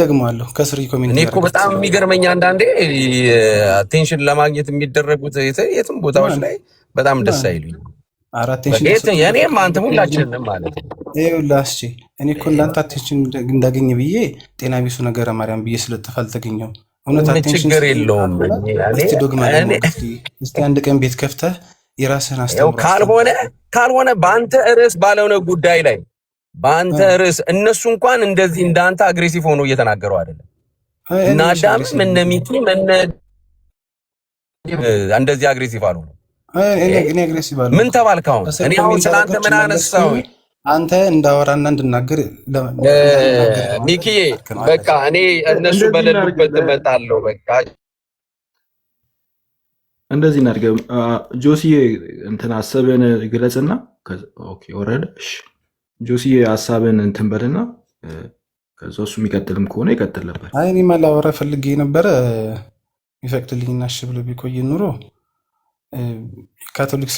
ደግመዋለሁ ከስሪ ኮሜንት እኔ እኮ በጣም የሚገርመኝ አንዳንዴ አቴንሽን ለማግኘት የሚደረጉት የትም ቦታዎች ላይ በጣም ደስ አይሉኝ። የኔም አንተ ሁላችንም ማለት ነው። ይኸውልህ አስቼ እኔ እኮ እንዳንተ አቴንሽን እንዳገኝ ብዬ ጤና ቢሱ ነገረ ማርያም ብዬ ስለጥፍ አልተገኘም። ችግር የለውም። እስቲ አንድ ቀን ቤት ከፍተህ የራስህን አስተምር። ካልሆነ በአንተ ርዕስ ባልሆነ ጉዳይ ላይ በአንተ ርዕስ እነሱ እንኳን እንደዚህ እንዳንተ አግሬሲቭ ሆኖ እየተናገሩ አይደለም። እና አዳምም እነ ሚኪም እንደዚህ አግሬሲቭ አልሆኑ። ምን ተባልክ አሁን? እኔ አሁን ስለአንተ ምን አነሳው? አንተ እንዳወራና እንድናገር ሚኪዬ፣ በቃ እኔ እነሱ በሌሉበት እመጣለሁ። በቃ እንደዚህ እናድርገው። ጆሲዬ እንትን ሀሳብን ግለጽና ኦኬ ወረደ። እሺ ጆሲዬ ሀሳብን እንትን በልና ከዛ እሱ የሚቀጥልም ከሆነ ይቀጥል ነበር። አይ እኔማ ላወራ ፈልጌ ነበረ። ይፈቅድልኝና እሺ ብሎ ቢቆይ ኑሮ ካቶሊክስ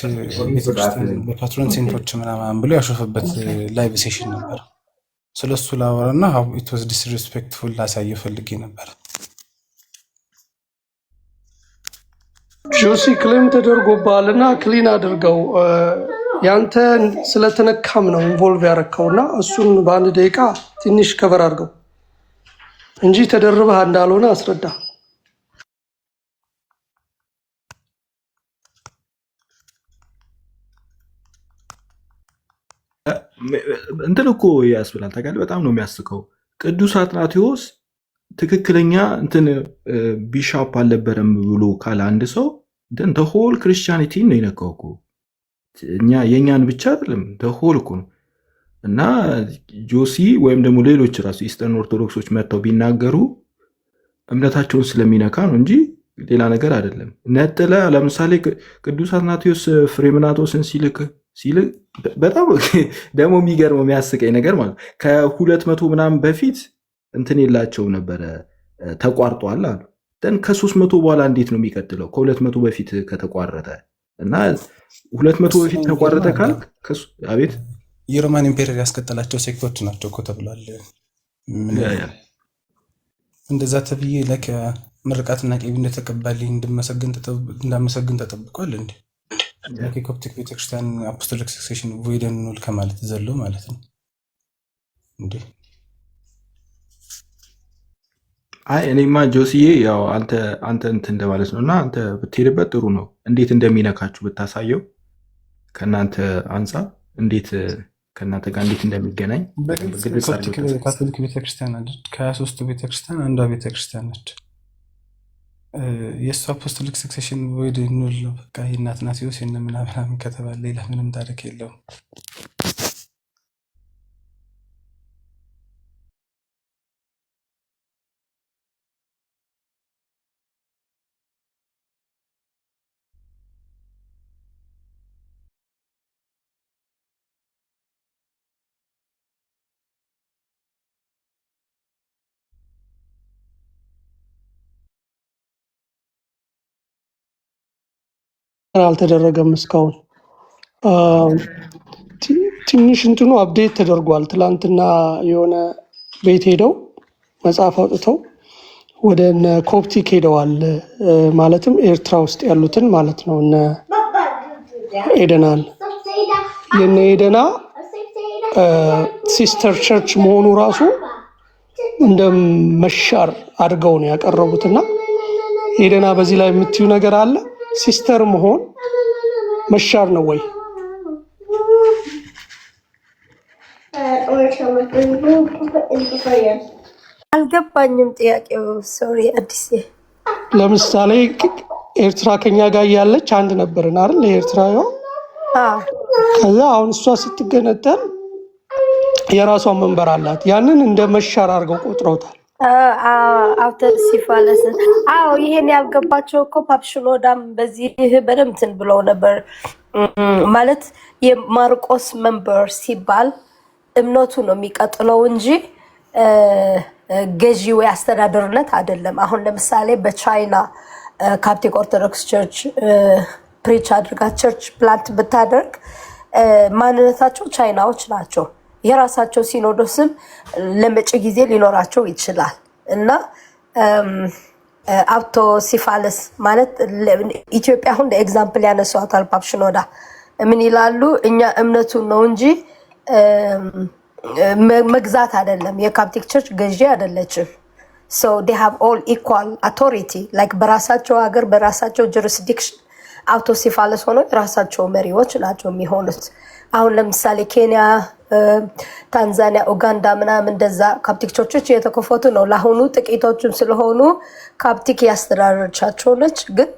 ቤተክርስቲያን በፓትሮን ሴንቶች ምናምን ብሎ ያሾፈበት ላይቭ ሴሽን ነበር። ስለሱ ላወራና how it was disrespectful ላሳየ ፈልጌ ነበር። ጆሲ ክሌም ተደርጎባልና ክሊን አድርገው። ያንተ ስለተነካም ነው ኢንቮልቭ ያረከውና እሱን በአንድ ደቂቃ ትንሽ ከበር አድርገው እንጂ ተደርበህ እንዳልሆነ አስረዳ። እንትን እኮ ያስብላል። ታውቃለህ፣ በጣም ነው የሚያስቀው። ቅዱስ አትናቴዎስ ትክክለኛ እንትን ቢሻፕ አልነበረም ብሎ ካለ አንድ ሰው ሆል ክርስቲያኒቲን ነው የነካው እኮ። የእኛን ብቻ አይደለም ሆል እኮ ነው። እና ጆሲ ወይም ደግሞ ሌሎች ራሱ ኢስተርን ኦርቶዶክሶች መጥተው ቢናገሩ እምነታቸውን ስለሚነካ ነው እንጂ ሌላ ነገር አይደለም። ነጥለ ለምሳሌ ቅዱስ አትናቴዎስ ፍሬምናጦስን ሲልክ በጣም ደግሞ የሚገርመው የሚያስቀኝ ነገር ማለት ከ200 ምናምን በፊት እንትን የላቸው ነበረ ተቋርጧል አሉ። ከ300 በኋላ እንዴት ነው የሚቀጥለው? ከ200 በፊት ከተቋረጠ እና 200 በፊት ተቋረጠ ካል አቤት የሮማን ኢምፔሪየር ያስቀጠላቸው ሴክቶች ናቸው እኮ ተብሏል። እንደዛ ተብዬ ለከ ምርቃትና ቄቢ እንደተቀባልኝ እንዳመሰግን ተጠብቋል እንዴ? የኮፕቲክ ቤተክርስቲያን አፖስቶሊክ ሰክሴሽን ቮይደን ኑል ከማለት ዘሎ ማለት ነው እንዴ? አይ እኔማ ጆሲዬ ያው አንተ እንትን እንደማለት ነው። እና አንተ ብትሄድበት ጥሩ ነው። እንዴት እንደሚነካችሁ ብታሳየው ከእናንተ አንጻር እንዴት ከእናንተ ጋር እንዴት እንደሚገናኝ ካቶሊክ ቤተክርስቲያን አለች። ከ23ቱ ቤተክርስቲያን አንዷ ቤተክርስቲያን ነች። የእሱ አፖስቶሊክ ሰክሴሽን ቮይድ ኑል ነው። በቃ የእናትናቴዎስ የምናምን ከተባለ ሌላ ምንም ታሪክ የለውም። አልተደረገም እስካሁን። ትንሽ እንትኑ አፕዴት ተደርጓል። ትላንትና የሆነ ቤት ሄደው መጽሐፍ አውጥተው ወደ እነ ኮፕቲክ ሄደዋል። ማለትም ኤርትራ ውስጥ ያሉትን ማለት ነው። እነ ኤደናን የነ ኤደና ሲስተር ቸርች መሆኑ ራሱ እንደ መሻር አድርገው ነው ያቀረቡትና ኤደና በዚህ ላይ የምትዩ ነገር አለ ሲስተር መሆን መሻር ነው ወይ? አልገባኝም ጥያቄው። ሶሪ አዲስ። ለምሳሌ ኤርትራ ከኛ ጋር ያለች አንድ ነበርን አይደል? ኤርትራዋ ከዛ አሁን እሷ ስትገነጠል የራሷን መንበር አላት። ያንን እንደ መሻር አድርገው ቆጥረውታል። አውተር ሲፋለስ አዎ፣ ይሄን ያልገባቸው እኮ ፓፕሽኖዳም በዚህ በደምብ እንትን ብለው ነበር። ማለት የማርቆስ መንበር ሲባል እምነቱ ነው የሚቀጥለው እንጂ ገዢ ወይ አስተዳደርነት አይደለም። አሁን ለምሳሌ በቻይና ካፕቲክ ኦርቶዶክስ ቸርች ፕሪች አድርጋ ቸርች ፕላንት ብታደርግ ማንነታቸው ቻይናዎች ናቸው። የራሳቸው ሲኖዶስም ለመጪ ጊዜ ሊኖራቸው ይችላል እና አውቶሲፋለስ ማለት ኢትዮጵያ አሁን ለኤግዛምፕል ያነሷታል። ፓፕሽኖዳ ምን ይላሉ? እኛ እምነቱን ነው እንጂ መግዛት አይደለም። የካፕቲክ ቸርች ገዢ አይደለችም። so they have all equal authority like በራሳቸው ሀገር በራሳቸው jurisdiction አውቶሲፋለስ ሆኖ የራሳቸው መሪዎች ናቸው የሚሆኑት። አሁን ለምሳሌ ኬንያ፣ ታንዛኒያ፣ ኡጋንዳ ምናምን እንደዛ ካፕቲክ ቸርቾች የተከፈቱ ነው። ለአሁኑ ጥቂቶችም ስለሆኑ ካፕቲክ ያስተዳደረቻቸው ነች። ግን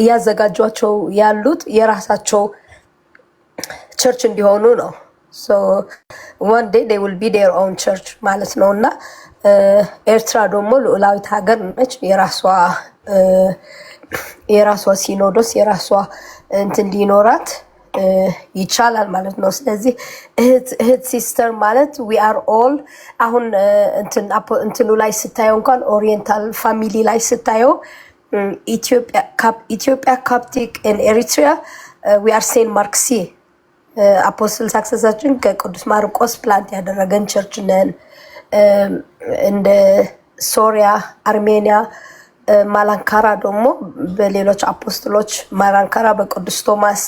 እያዘጋጇቸው ያሉት የራሳቸው ቸርች እንዲሆኑ ነው። so one day they will be their own church ማለት ነው። እና ኤርትራ ደግሞ ልዑላዊት ሀገር ነች። የራሷ ሲኖዶስ የራሷ እንትን ሊኖራት ይቻላል ማለት ነው። ስለዚህ እህት ሲስተር ማለት we are all አሁን እንትኑ ላይ ስታየው እንኳን ኦሪየንታል ፋሚሊ ላይ ስታየው ኢትዮጵያ ካፕቲክ and ኤሪትሪያ we are ሴንት ማርክ ሲ አፖስትል ሳክሰሳችን ከቅዱስ ማርቆስ ፕላንት ያደረገን ቸርች ነን። እንደ ሶሪያ፣ አርሜኒያ፣ ማላንካራ ደግሞ በሌሎች አፖስትሎች ማላንካራ በቅዱስ ቶማስ፣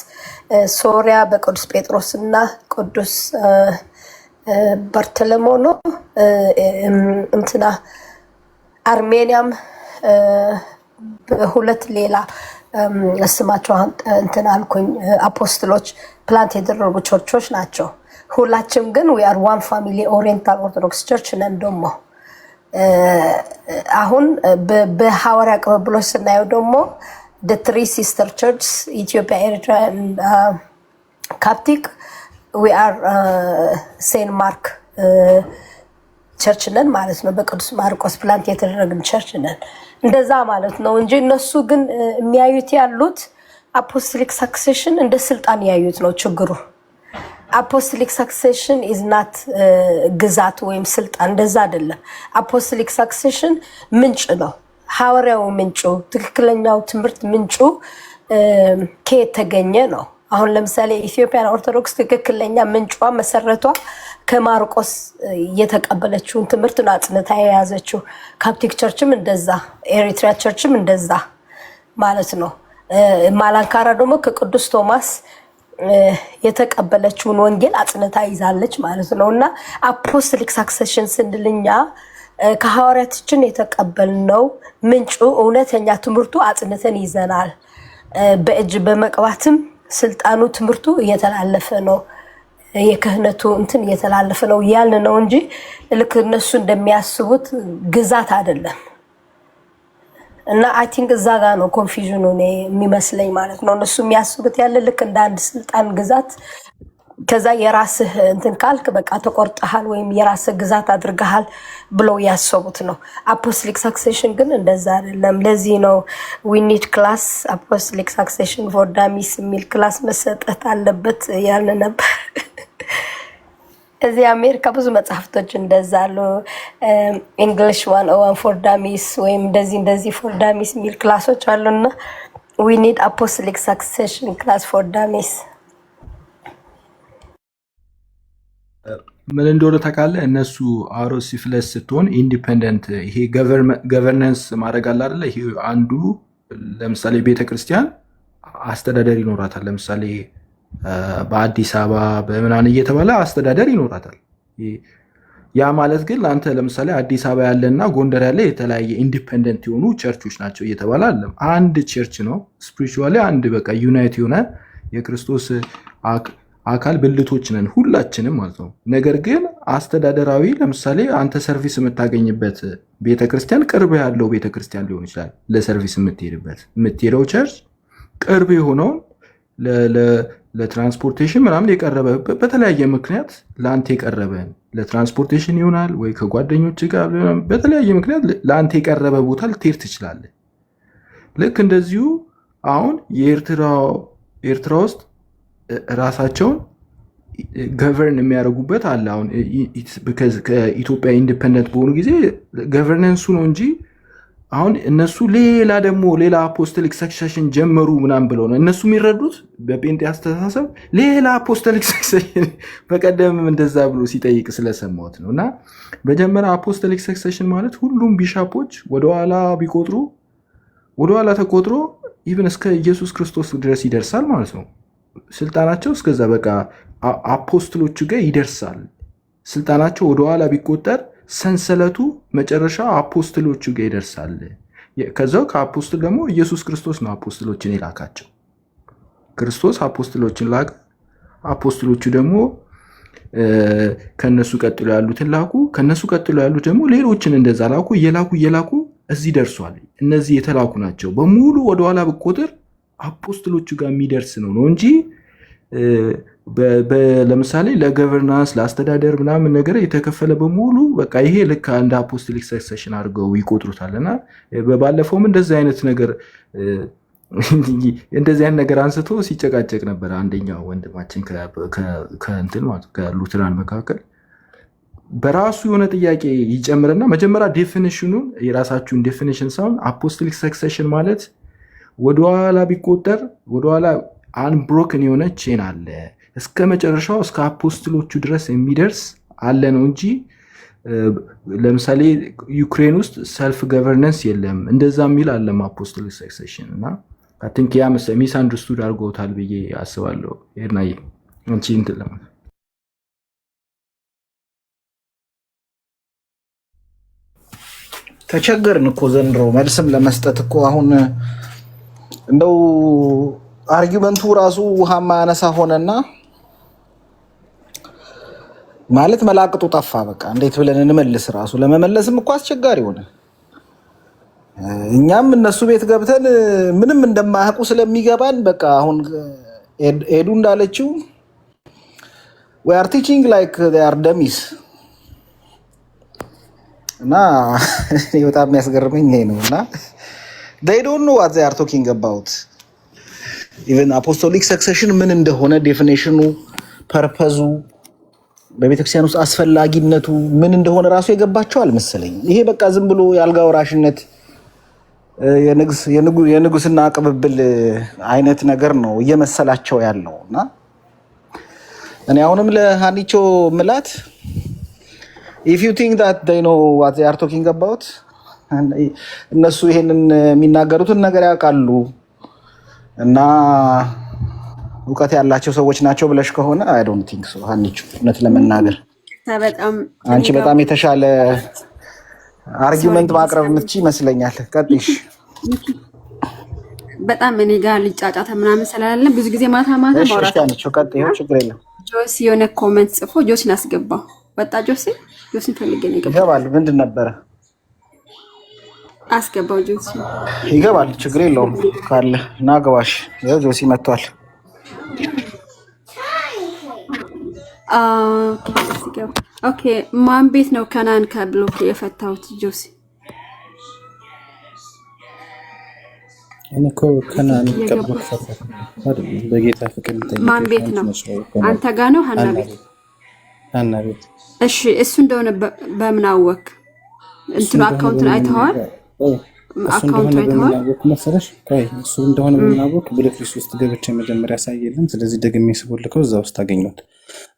ሶሪያ በቅዱስ ጴጥሮስ እና ቅዱስ በርተለሞ ነው። እንትና አርሜኒያም በሁለት ሌላ ስማቸው እንትን አልኩኝ አፖስትሎች ፕላንት የተደረጉ ቸርቾች ናቸው። ሁላችም ግን we are one family ኦሪየንታል ኦርቶዶክስ ቸርች ነን። ደግሞ አሁን በሐዋርያ ቅብብሎች ስናየው ደግሞ the three sister churches ኢትዮጵያ፣ ኤርትራ ካፕቲክ we are ሴንት ማርክ ቸርች ነን ማለት ነው። በቅዱስ ማርቆስ ፕላንት የተደረግን ቸርች ነን እንደዛ ማለት ነው እንጂ እነሱ ግን የሚያዩት ያሉት አፖስቶሊክ ሰክሴሽን እንደ ስልጣን ያዩት ነው ችግሩ። አፖስቶሊክ ሰክሴሽን ኢዝ ናት ግዛት ወይም ስልጣን፣ እንደዛ አይደለም። አፖስቶሊክ ሰክሴሽን ምንጭ ነው። ሐዋርያው ምንጩ፣ ትክክለኛው ትምህርት ምንጩ ከየት ተገኘ ነው። አሁን ለምሳሌ ኢትዮጵያን ኦርቶዶክስ ትክክለኛ ምንጯ መሰረቷ ከማርቆስ የተቀበለችውን ትምህርት ነው አጽንታ የያዘችው። ካፕቲክ ቸርችም እንደዛ፣ ኤሪትሪያ ቸርችም እንደዛ ማለት ነው። ማላንካራ ደግሞ ከቅዱስ ቶማስ የተቀበለችውን ወንጌል አጽንታ ይዛለች ማለት ነው። እና አፖስቶሊክ ሳክሴሽን ስንልኛ ከሐዋርያቶችን የተቀበልነው ምንጩ እውነተኛ ትምህርቱ አጽንተን ይዘናል። በእጅ በመቅባትም ስልጣኑ ትምህርቱ እየተላለፈ ነው፣ የክህነቱ እንትን እየተላለፈ ነው ያልን ነው እንጂ ልክ እነሱ እንደሚያስቡት ግዛት አይደለም። እና አይ ቲንክ እዛ ጋር ነው ኮንፊዥኑ የሚመስለኝ ማለት ነው። እነሱ የሚያስቡት ያለ ልክ እንደ አንድ ስልጣን ግዛት፣ ከዛ የራስህ እንትን ካልክ በቃ ተቆርጠሃል ወይም የራስህ ግዛት አድርገሃል ብለው ያሰቡት ነው። አፖስቶሊክ ሳክሴሽን ግን እንደዛ አይደለም። ለዚህ ነው ዊ ኒድ ክላስ አፖስቶሊክ ሳክሴሽን ፎር ዳሚስ የሚል ክላስ መሰጠት አለበት ያልን ነበር። እዚህ አሜሪካ ብዙ መጽሐፍቶች እንደዛ አሉ። ኢንግሊሽ 101 ፎር ዳሚስ ወይም እንደዚህ ፎር ዳሚስ የሚል ክላሶች አሉና ዊ ኒድ አፖስቶሊክ ሳክሴሽን ክላስ ፎር ዳሚስ። ምን እንደሆነ ታውቃለህ? እነሱ አውቶሲፋለስ ስትሆን ኢንዲፔንደንት ይሄ ገቨርነንስ ማድረግ አለ አይደለ? ይሄ አንዱ ለምሳሌ ቤተክርስቲያን አስተዳደር ይኖራታል። ለምሳሌ በአዲስ አበባ በምናምን እየተባለ አስተዳደር ይኖራታል። ያ ማለት ግን ለአንተ ለምሳሌ አዲስ አበባ ያለና ጎንደር ያለ የተለያየ ኢንዲፔንደንት የሆኑ ቸርቾች ናቸው እየተባለ አለም። አንድ ቸርች ነው ስፒሪቹዋሊ አንድ በቃ ዩናይት የሆነ የክርስቶስ አካል ብልቶች ነን ሁላችንም ማለት ነው። ነገር ግን አስተዳደራዊ ለምሳሌ አንተ ሰርቪስ የምታገኝበት ቤተክርስቲያን ቅርብ ያለው ቤተክርስቲያን ሊሆን ይችላል። ለሰርቪስ የምትሄደው ቸርች ቅርብ የሆነውን ለትራንስፖርቴሽን ምናምን የቀረበ በተለያየ ምክንያት ለአንተ የቀረበን ለትራንስፖርቴሽን ይሆናል ወይ ከጓደኞች ጋር በተለያየ ምክንያት ለአንተ የቀረበ ቦታ ልትሄድ ትችላለህ። ልክ እንደዚሁ አሁን የኤርትራ ውስጥ ራሳቸውን ገቨርን የሚያደርጉበት አለ። አሁን ከኢትዮጵያ ኢንዲፐንደንት በሆኑ ጊዜ ገቨርነንሱ ነው እንጂ አሁን እነሱ ሌላ አፖስቶሊክ ሰክሰሽን ጀመሩ ምናምን ብለው ነው እነሱ የሚረዱት በጴንጤ አስተሳሰብ ሌላ አፖስቶሊክ ሰክሰሽን በቀደም እንደዛ ብሎ ሲጠይቅ ስለሰማሁት ነው። እና መጀመሪያ አፖስቶሊክ ሰክሰሽን ማለት ሁሉም ቢሻፖች ወደኋላ ቢቆጥሩ ወደኋላ ተቆጥሮ ኢቨን እስከ ኢየሱስ ክርስቶስ ድረስ ይደርሳል ማለት ነው። ስልጣናቸው እስከዛ በቃ አፖስትሎቹ ጋር ይደርሳል። ስልጣናቸው ወደኋላ ቢቆጠር ሰንሰለቱ መጨረሻ አፖስትሎቹ ጋር ይደርሳል። ከዛው ከአፖስትል ደግሞ ኢየሱስ ክርስቶስ ነው አፖስትሎችን የላካቸው። ክርስቶስ አፖስትሎችን ላከ። አፖስትሎቹ ደግሞ ከነሱ ቀጥሎ ያሉትን ላኩ። ከነሱ ቀጥሎ ያሉት ደግሞ ሌሎችን እንደዛ ላኩ። እየላኩ እዚህ ደርሷል። እነዚህ የተላኩ ናቸው በሙሉ ወደኋላ ብቆጥር አፖስትሎቹ ጋር የሚደርስ ነው እንጂ ለምሳሌ ለገቨርናንስ ለአስተዳደር ምናምን ነገር የተከፈለ በሙሉ በቃ ይሄ ልክ እንደ አፖስቶሊክ ሰክሰሽን አድርገው ይቆጥሩታል። እና በባለፈውም እንደዚህ አይነት ነገር አንስቶ ሲጨቃጨቅ ነበር አንደኛው ወንድማችን ከሉትራን መካከል በራሱ የሆነ ጥያቄ ይጨምርና መጀመሪያ ዴፊኒሽኑን የራሳችሁን ዴፊኒሽን ሳይሆን አፖስቶሊክ ሰክሰሽን ማለት ወደኋላ ቢቆጠር ወደኋላ አንብሮክን የሆነ ቼን አለ እስከ መጨረሻው እስከ አፖስትሎቹ ድረስ የሚደርስ አለ ነው እንጂ ለምሳሌ ዩክሬን ውስጥ ሰልፍ ገቨርነንስ የለም እንደዛ የሚል አለም አፖስቶሊክ ሰክሰሽን። እና አይ ቲንክ ያ ሚስ አንደርስቱድ አድርገውታል ብዬ አስባለሁ። ኤርናዬ አንቺ እንትን ለማለት ተቸገርን እኮ ዘንድሮ መልስም ለመስጠት እኮ አሁን እንደው አርጊመንቱ ራሱ ውሃ ማያነሳ ሆነና ማለት መላቅጡ ጠፋ። በቃ እንዴት ብለን እንመልስ? ራሱ ለመመለስም እኮ አስቸጋሪ ሆነ። እኛም እነሱ ቤት ገብተን ምንም እንደማያውቁ ስለሚገባን በቃ አሁን ኤዱ እንዳለችው we are teaching like they are dummies እና በጣም የሚያስገርመኝ ይሄ ነው። እና they don't know what they are talking about even apostolic succession ምን እንደሆነ ዴፊኒሽኑ ፐርፐዙ በቤተክርስቲያን ውስጥ አስፈላጊነቱ ምን እንደሆነ ራሱ የገባቸው አልመሰለኝ። ይሄ በቃ ዝም ብሎ የአልጋ ወራሽነት የንጉስና ቅብብል አይነት ነገር ነው እየመሰላቸው ያለው። እና እኔ አሁንም ለሃኒቾ ምላት if you think that they know what they are talking about እነሱ ይሄንን የሚናገሩትን ነገር ያውቃሉ እና እውቀት ያላቸው ሰዎች ናቸው ብለሽ ከሆነ I don't think so ሃኒቾ። እውነት ለመናገር አንቺ በጣም የተሻለ አርጊመንት ማቅረብ የምትችይ ይመስለኛል። ቀጥይሽ። በጣም እኔ ጋር ሊጫጫታ ምናምን ስላለን ብዙ ጊዜ ማታ ማውራት አንቺው ቀጥይው፣ ችግር የለም። ጆሲ የሆነ ኮሜንት ጽፎ ጆሲን አስገባው። ወጣ ጆሲን ፈልገን ይገባል። ምንድን ነበረ? አስገባው። ጆሲ ይገባል፣ ችግር የለውም። ካለ ናገባሽ። ያው ጆሲ መጥቷል። ኦኬ ማን ቤት ነው ከናን ከብሎክ የፈታሁት? ጆሲ እኔ እኮ ከናን ከብሎክ ፈታሁ በጌታ ፍቅር እንትን ማን ቤት ነው? አንተ ጋር ነው? ሀና ቤት? ሀና ቤት። እሺ እሱ እንደሆነ በምን አወቅ? እንትኑ አካውንቱን አይተኸዋል? አካውንቱን አይተኸዋል መሰለሽ? እሱ እንደሆነ በምን አወቅ? ብሎክሊስት ውስጥ ገብቼ መጀመሪያ ያሳየልን። ስለዚህ ደግሜ ስቦልከው እዛ ውስጥ አገኘሁት።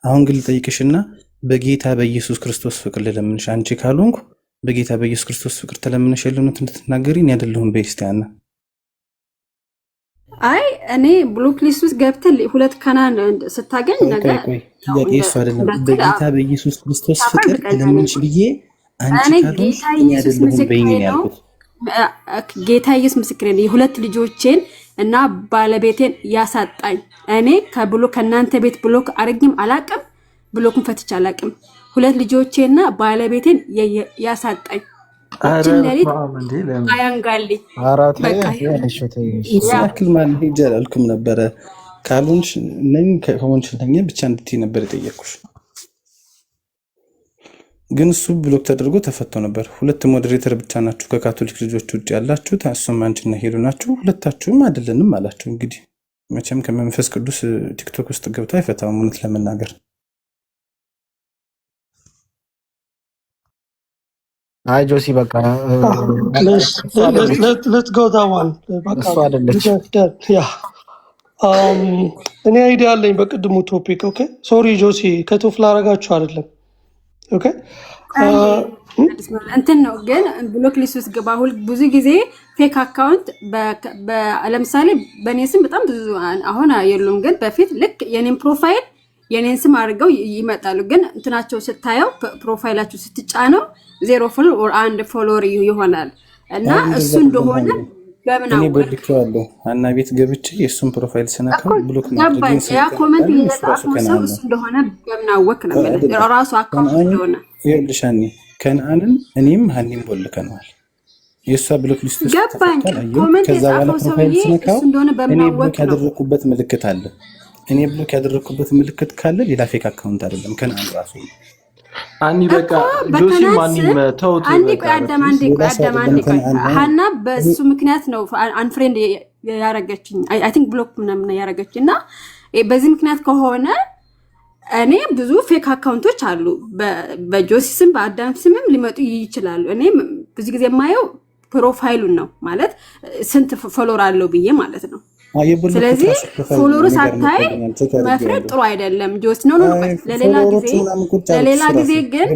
አሁን ግን ልጠይቅሽና በጌታ በኢየሱስ ክርስቶስ ፍቅር ልለምንሽ፣ አንቺ ካልሆንኩ በጌታ በኢየሱስ ክርስቶስ ፍቅር ተለምነሽ የለውነት እንድትናገሪ እኔ አይደለሁም በስቲያና አይ እኔ ብሎክ ሊስት ውስጥ ገብተህ ሁለት ካናን ስታገኝ ነገር ጥያቄ እሱ አይደለም። በጌታ በኢየሱስ ክርስቶስ ፍቅር ለምንሽ ብዬ አንቺ ካልሆንሽ እኔ አይደለሁም በይኝ ያልኩት። ጌታ ኢየሱስ ምስክሬ ነው። የሁለት ልጆቼን እና ባለቤቴን ያሳጣኝ እኔ ከእናንተ ቤት ብሎክ አረግም አላቅም፣ ብሎክን ፈትቼ አላቅም። ሁለት ልጆቼና ባለቤቴን ያሳጣኝ እችን ለሊት አያንጋልኝ ያክል ማለት ሄጄ አላልኩም ነበረ። ካልሆንሽ ነኝ ከሆንሽ ነኝ ብቻ እንድትይ ነበር የጠየኩሽ። ግን እሱ ብሎክ ተደርጎ ተፈቶ ነበር። ሁለት ሞዴሬተር ብቻ ናችሁ ከካቶሊክ ልጆች ውጭ ያላችሁት፣ እሱም አንቺና ሄሉ ናችሁ። ሁለታችሁም አይደለንም አላችሁ። እንግዲህ መቼም ከመንፈስ ቅዱስ ቲክቶክ ውስጥ ገብቶ አይፈታም እውነት ለመናገር። አይ ጆሲ በቃ let's go that one በቃ እኔ አይዲያ አለኝ በቅድሙ ቶፒክ። ኦኬ ሶሪ ጆሲ ከቶፍ ላረጋችሁ አይደለም። ኦኬ እንትን ነው ግን ብሎክ ሊስት ውስጥ ገባ። ሁሉ ብዙ ጊዜ ፌክ አካውንት ለምሳሌ በኔ ስም በጣም ብዙ አሁን የሉም፣ ግን በፊት ልክ የኔን ፕሮፋይል የኔን ስም አድርገው ይመጣሉ። ግን እንትናቸው ስታየው ፕሮፋይላችሁ ስትጫነው 0 ፎሎወር ኦር 1 ፎሎወር ይሆናል እና እሱ እንደሆነ በምን እኔ በልኬዋለሁ። አና ቤት ገብቼ የሱን ፕሮፋይል ስነካው ብሎክ ማድረግ ያ ኮሜንት እየጻፈው ሰው እሱ እንደሆነ በምን አወቅ ነው ራሱ አካውንት እንደሆነ ይልሻኒ ከነአንን እኔም ሀኒም ቦልከናል። የሷ ብሎክ ሊስት ውስጥ ገባኝ። ኮሜንት የጻፈው ሰው እሱ እንደሆነ በምን አወቅ ነው ያደረኩበት ምልክት አለ። እኔ ብሎክ ያደረኩበት ምልክት ካለ ሌላ ፌክ አካውንት አይደለም ከነአን ራሱ አኒ በቃ ጆሲ ማንም ተውት። አንዴ ቆይ አዳም ሀና በሱ ምክንያት ነው አንፍሬንድ ያረገችኝ። አይ ቲንክ ብሎክ ምናምን ያረገችና በዚህ ምክንያት ከሆነ እኔ ብዙ ፌክ አካውንቶች አሉ በጆሲ ስም በአዳም ስምም ሊመጡ ይችላሉ። እኔ ብዙ ጊዜ የማየው ፕሮፋይሉን ነው ማለት ስንት ፎሎወር አለው ብዬ ማለት ነው። ስለዚህ ፎሎወር ሳታይ መፍረድ ጥሩ አይደለም። ጆሲ ነው ለሌላ ጊዜ ግን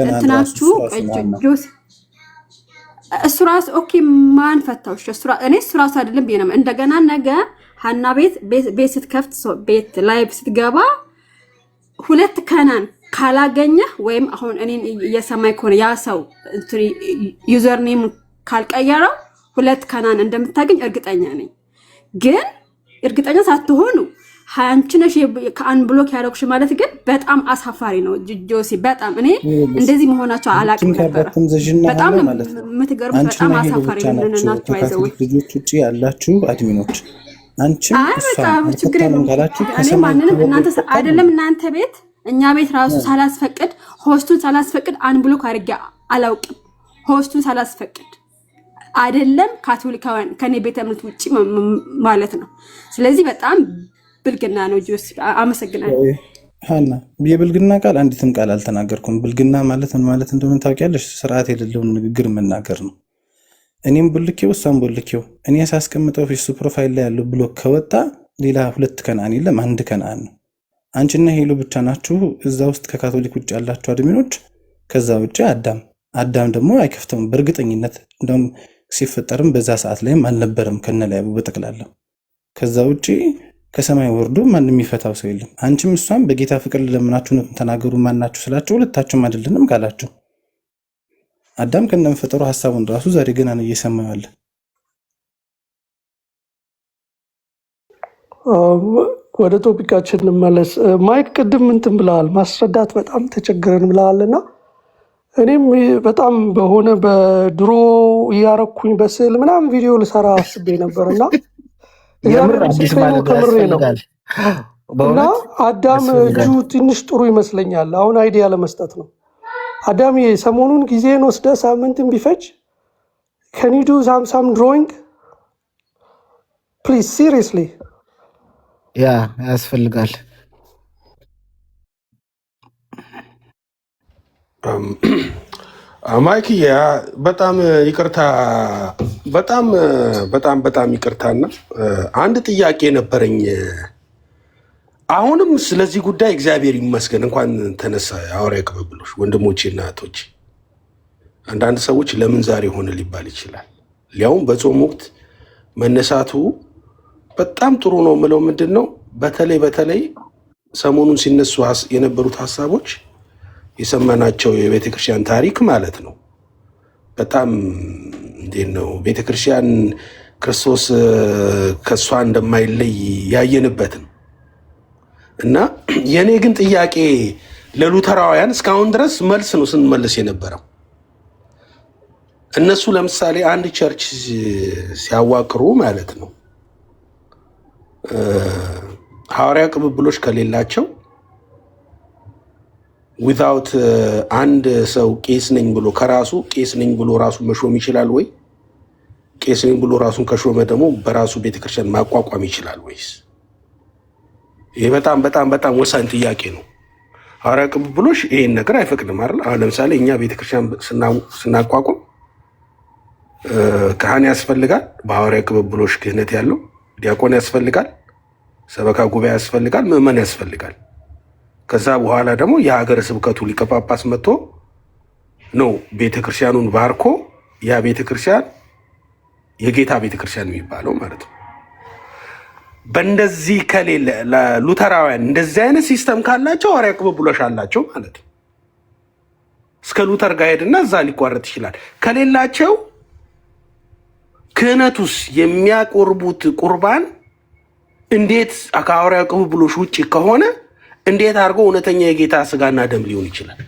እንትናችሁ ጆሲ እሱ ራስ ኦኬ ማን ፈታውሽ? እኔ እሱ ራስ አይደለም ብዬ ነው። እንደገና ነገ ሀና ቤት ስትከፍት ቤት ላይቭ ስትገባ ሁለት ከናን ካላገኘ ወይም አሁን እኔን እየሰማይ ከሆነ ያ ሰው ዩዘር ኔም ካልቀየረው ሁለት ከናን እንደምታገኝ እርግጠኛ ነኝ። ግን እርግጠኛ ሳትሆኑ አንቺ ነሽ ከአን ብሎክ ያደረግሽ ማለት ግን በጣም አሳፋሪ ነው ጆሲ። በጣም እኔ እንደዚህ መሆናቸው አላውቅም ነበር። በጣም የምትገርሙት በጣም አሳፋሪ ናቸው። አይዘው ልጆች ውጪ ያላችሁ አድሚኖች አንቺ ችግር የለውም። እኔ ማንንም እናንተ አይደለም እናንተ ቤት እኛ ቤት ራሱ ሳላስፈቅድ ሆስቱን ሳላስፈቅድ አን ብሎክ አድርጌ አላውቅም። ሆስቱን ሳላስፈቅድ አይደለም ካቶሊካውያን ከኔ ቤተ እምነት ውጪ ማለት ነው። ስለዚህ በጣም ብልግና ነው ጆሲ። አመሰግናለሁ ሀና። የብልግና ቃል አንዲትም ቃል አልተናገርኩም። ብልግና ማለት ምን ማለት እንደሆነ ታውቂያለሽ? ስርዓት የሌለውን ንግግር መናገር ነው። እኔም ቦልኬው እሷም ቦልኬው እኔ ሳስቀምጠው ፊሱ ፕሮፋይል ላይ ያለው ብሎክ ከወጣ ሌላ ሁለት ከነአን የለም፣ አንድ ከነአን ነው። አንቺና ሄሎ ብቻ ናችሁ እዛ ውስጥ ከካቶሊክ ውጭ ያላችሁ አድሚኖች። ከዛ ውጭ አዳም ደግሞ አይከፍተውም በእርግጠኝነት። እንደውም ሲፈጠርም በዛ ሰዓት ላይም አልነበረም ከነላዩ በጠቅላላ። ከዛ ውጭ ከሰማይ ወርዶ ማንም የሚፈታው ሰው የለም። አንቺም እሷም በጌታ ፍቅር ለምናችሁ ነው ተናገሩ። ማናችሁ ስላችሁ ሁለታችሁም አይደለንም ካላችሁ አዳም ከነመፈጠሩ ሐሳቡን ራሱ ዛሬ ገና ነው እየሰማው ያለ። ወደ ቶፒካችን እንመለስ። ማይክ ቅድም እንትን ብለሃል፣ ማስረዳት በጣም ተቸግረን ብለሃልና እኔም በጣም በሆነ በድሮ እያረኩኝ በስዕል ምናምን ቪዲዮ ልሰራ አስቤ ነበርና ከምሬ ነው። እና አዳም እጁ ትንሽ ጥሩ ይመስለኛል። አሁን አይዲያ ለመስጠት ነው። አዳም ሰሞኑን ጊዜን ወስደ ሳምንትን ቢፈጅ can you do some drawing please seriously? ያ ያስፈልጋል። ማይክ በጣም ይቅርታ፣ በጣም ይቅርታና አንድ ጥያቄ ነበረኝ። አሁንም ስለዚህ ጉዳይ እግዚአብሔር ይመስገን እንኳን ተነሳ ሐዋርያ ቅብብሎች ወንድሞቼ እና እህቶቼ። አንዳንድ ሰዎች ለምን ዛሬ ሆነ ሊባል ይችላል። ሊያውም በጾም ወቅት መነሳቱ በጣም ጥሩ ነው ምለው ምንድነው በተለይ ሰሞኑን ሲነሱ የነበሩት ሐሳቦች የሰማናቸው የቤተክርስቲያን ታሪክ ማለት ነው በጣም እንዴት ነው ቤተክርስቲያን ክርስቶስ ከሷ እንደማይለይ ያየንበት ነው እና የኔ ግን ጥያቄ ለሉተራውያን እስካሁን ድረስ መልስ ነው ስንመልስ የነበረው እነሱ ለምሳሌ አንድ ቸርች ሲያዋቅሩ ማለት ነው ሐዋርያ ቅብብሎች ከሌላቸው without አንድ ሰው ቄስ ነኝ ብሎ ከራሱ ቄስ ነኝ ብሎ ራሱ መሾም ይችላል ወይ ቄስ ነኝ ብሎ ራሱን ከሾመ ደግሞ በራሱ ቤተክርስቲያን ማቋቋም ይችላል ወይስ ይሄ በጣም ወሳኝ ጥያቄ ነው ሐዋርያ ቅብብሎች ይሄን ነገር አይፈቅድም አይደል አሁን ለምሳሌ እኛ ቤተክርስቲያን ስናቋቋም ካህን ያስፈልጋል በሐዋርያ ቅብብሎች ክህነት ያለው ዲያቆን ያስፈልጋል ሰበካ ጉባኤ ያስፈልጋል ምዕመን ያስፈልጋል ከዛ በኋላ ደግሞ የሀገረ ስብከቱ ሊቀ ጳጳስ መጥቶ ነው ቤተክርስቲያኑን ባርኮ ያ ቤተክርስቲያን የጌታ ቤተክርስቲያን የሚባለው ማለት ነው በእንደዚህ ከሌለ ለሉተራውያን እንደዚህ አይነት ሲስተም ካላቸው ሐዋርያ ቅብብሎች አላቸው ማለት ነው እስከ ሉተር ጋር ሄድና እዛ ሊቋረጥ ይችላል ከሌላቸው ክህነቱስ የሚያቆርቡት ቁርባን እንዴት ከሐዋርያ ቅብብሎች ውጪ ከሆነ እንዴት አድርጎ እውነተኛ የጌታ ስጋና ደም ሊሆን ይችላል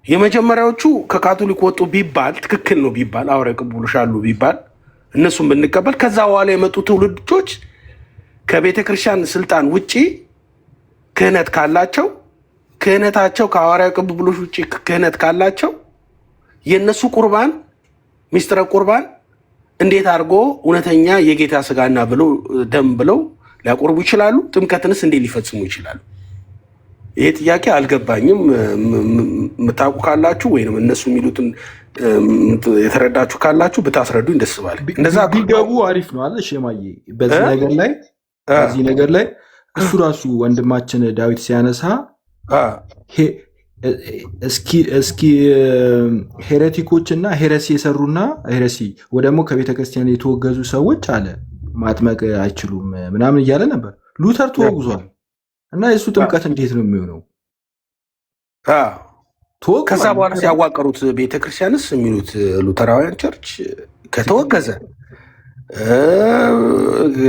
የመጀመሪያዎቹ ከካቶሊክ ወጡ ቢባል ትክክል ነው ቢባል ሐዋርያ ቅብብሎች አሉ ቢባል እነሱም ብንቀበል ከዛ በኋላ የመጡ ትውልዶች ከቤተክርስቲያን ስልጣን ውጪ ክህነት ካላቸው ክህነታቸው ከሐዋርያ ቅብብሎች ውጪ ክህነት ካላቸው የነሱ ቁርባን ሚስጥረ ቁርባን እንዴት አድርጎ እውነተኛ የጌታ ስጋና ብለው ደም ብለው ሊያቆርቡ ይችላሉ ጥምቀትንስ እንዴት ሊፈጽሙ ይችላሉ ይሄ ጥያቄ አልገባኝም መታቁ ካላችሁ ወይንም እነሱ የሚሉትን የተረዳችሁ ካላችሁ ብታስረዱኝ ደስ ባለ እንደዛ ቢገቡ አሪፍ ነው አለ ሸማዬ በዚህ ነገር ላይ እሱ ራሱ ወንድማችን ዳዊት ሲያነሳ እስኪ ሄሬቲኮችና ሄረሲ የሰሩና ሄረሲ ወደሞ ከቤተክርስቲያን የተወገዙ ሰዎች አለ ማጥመቅ አይችሉም ምናምን እያለ ነበር ሉተር ተወግዟል እና የሱ ጥምቀት እንዴት ነው የሚሆነው ከዛ በኋላ ሲያዋቀሩት ቤተክርስቲያንስ የሚሉት ሉተራውያን ቸርች ከተወገዘ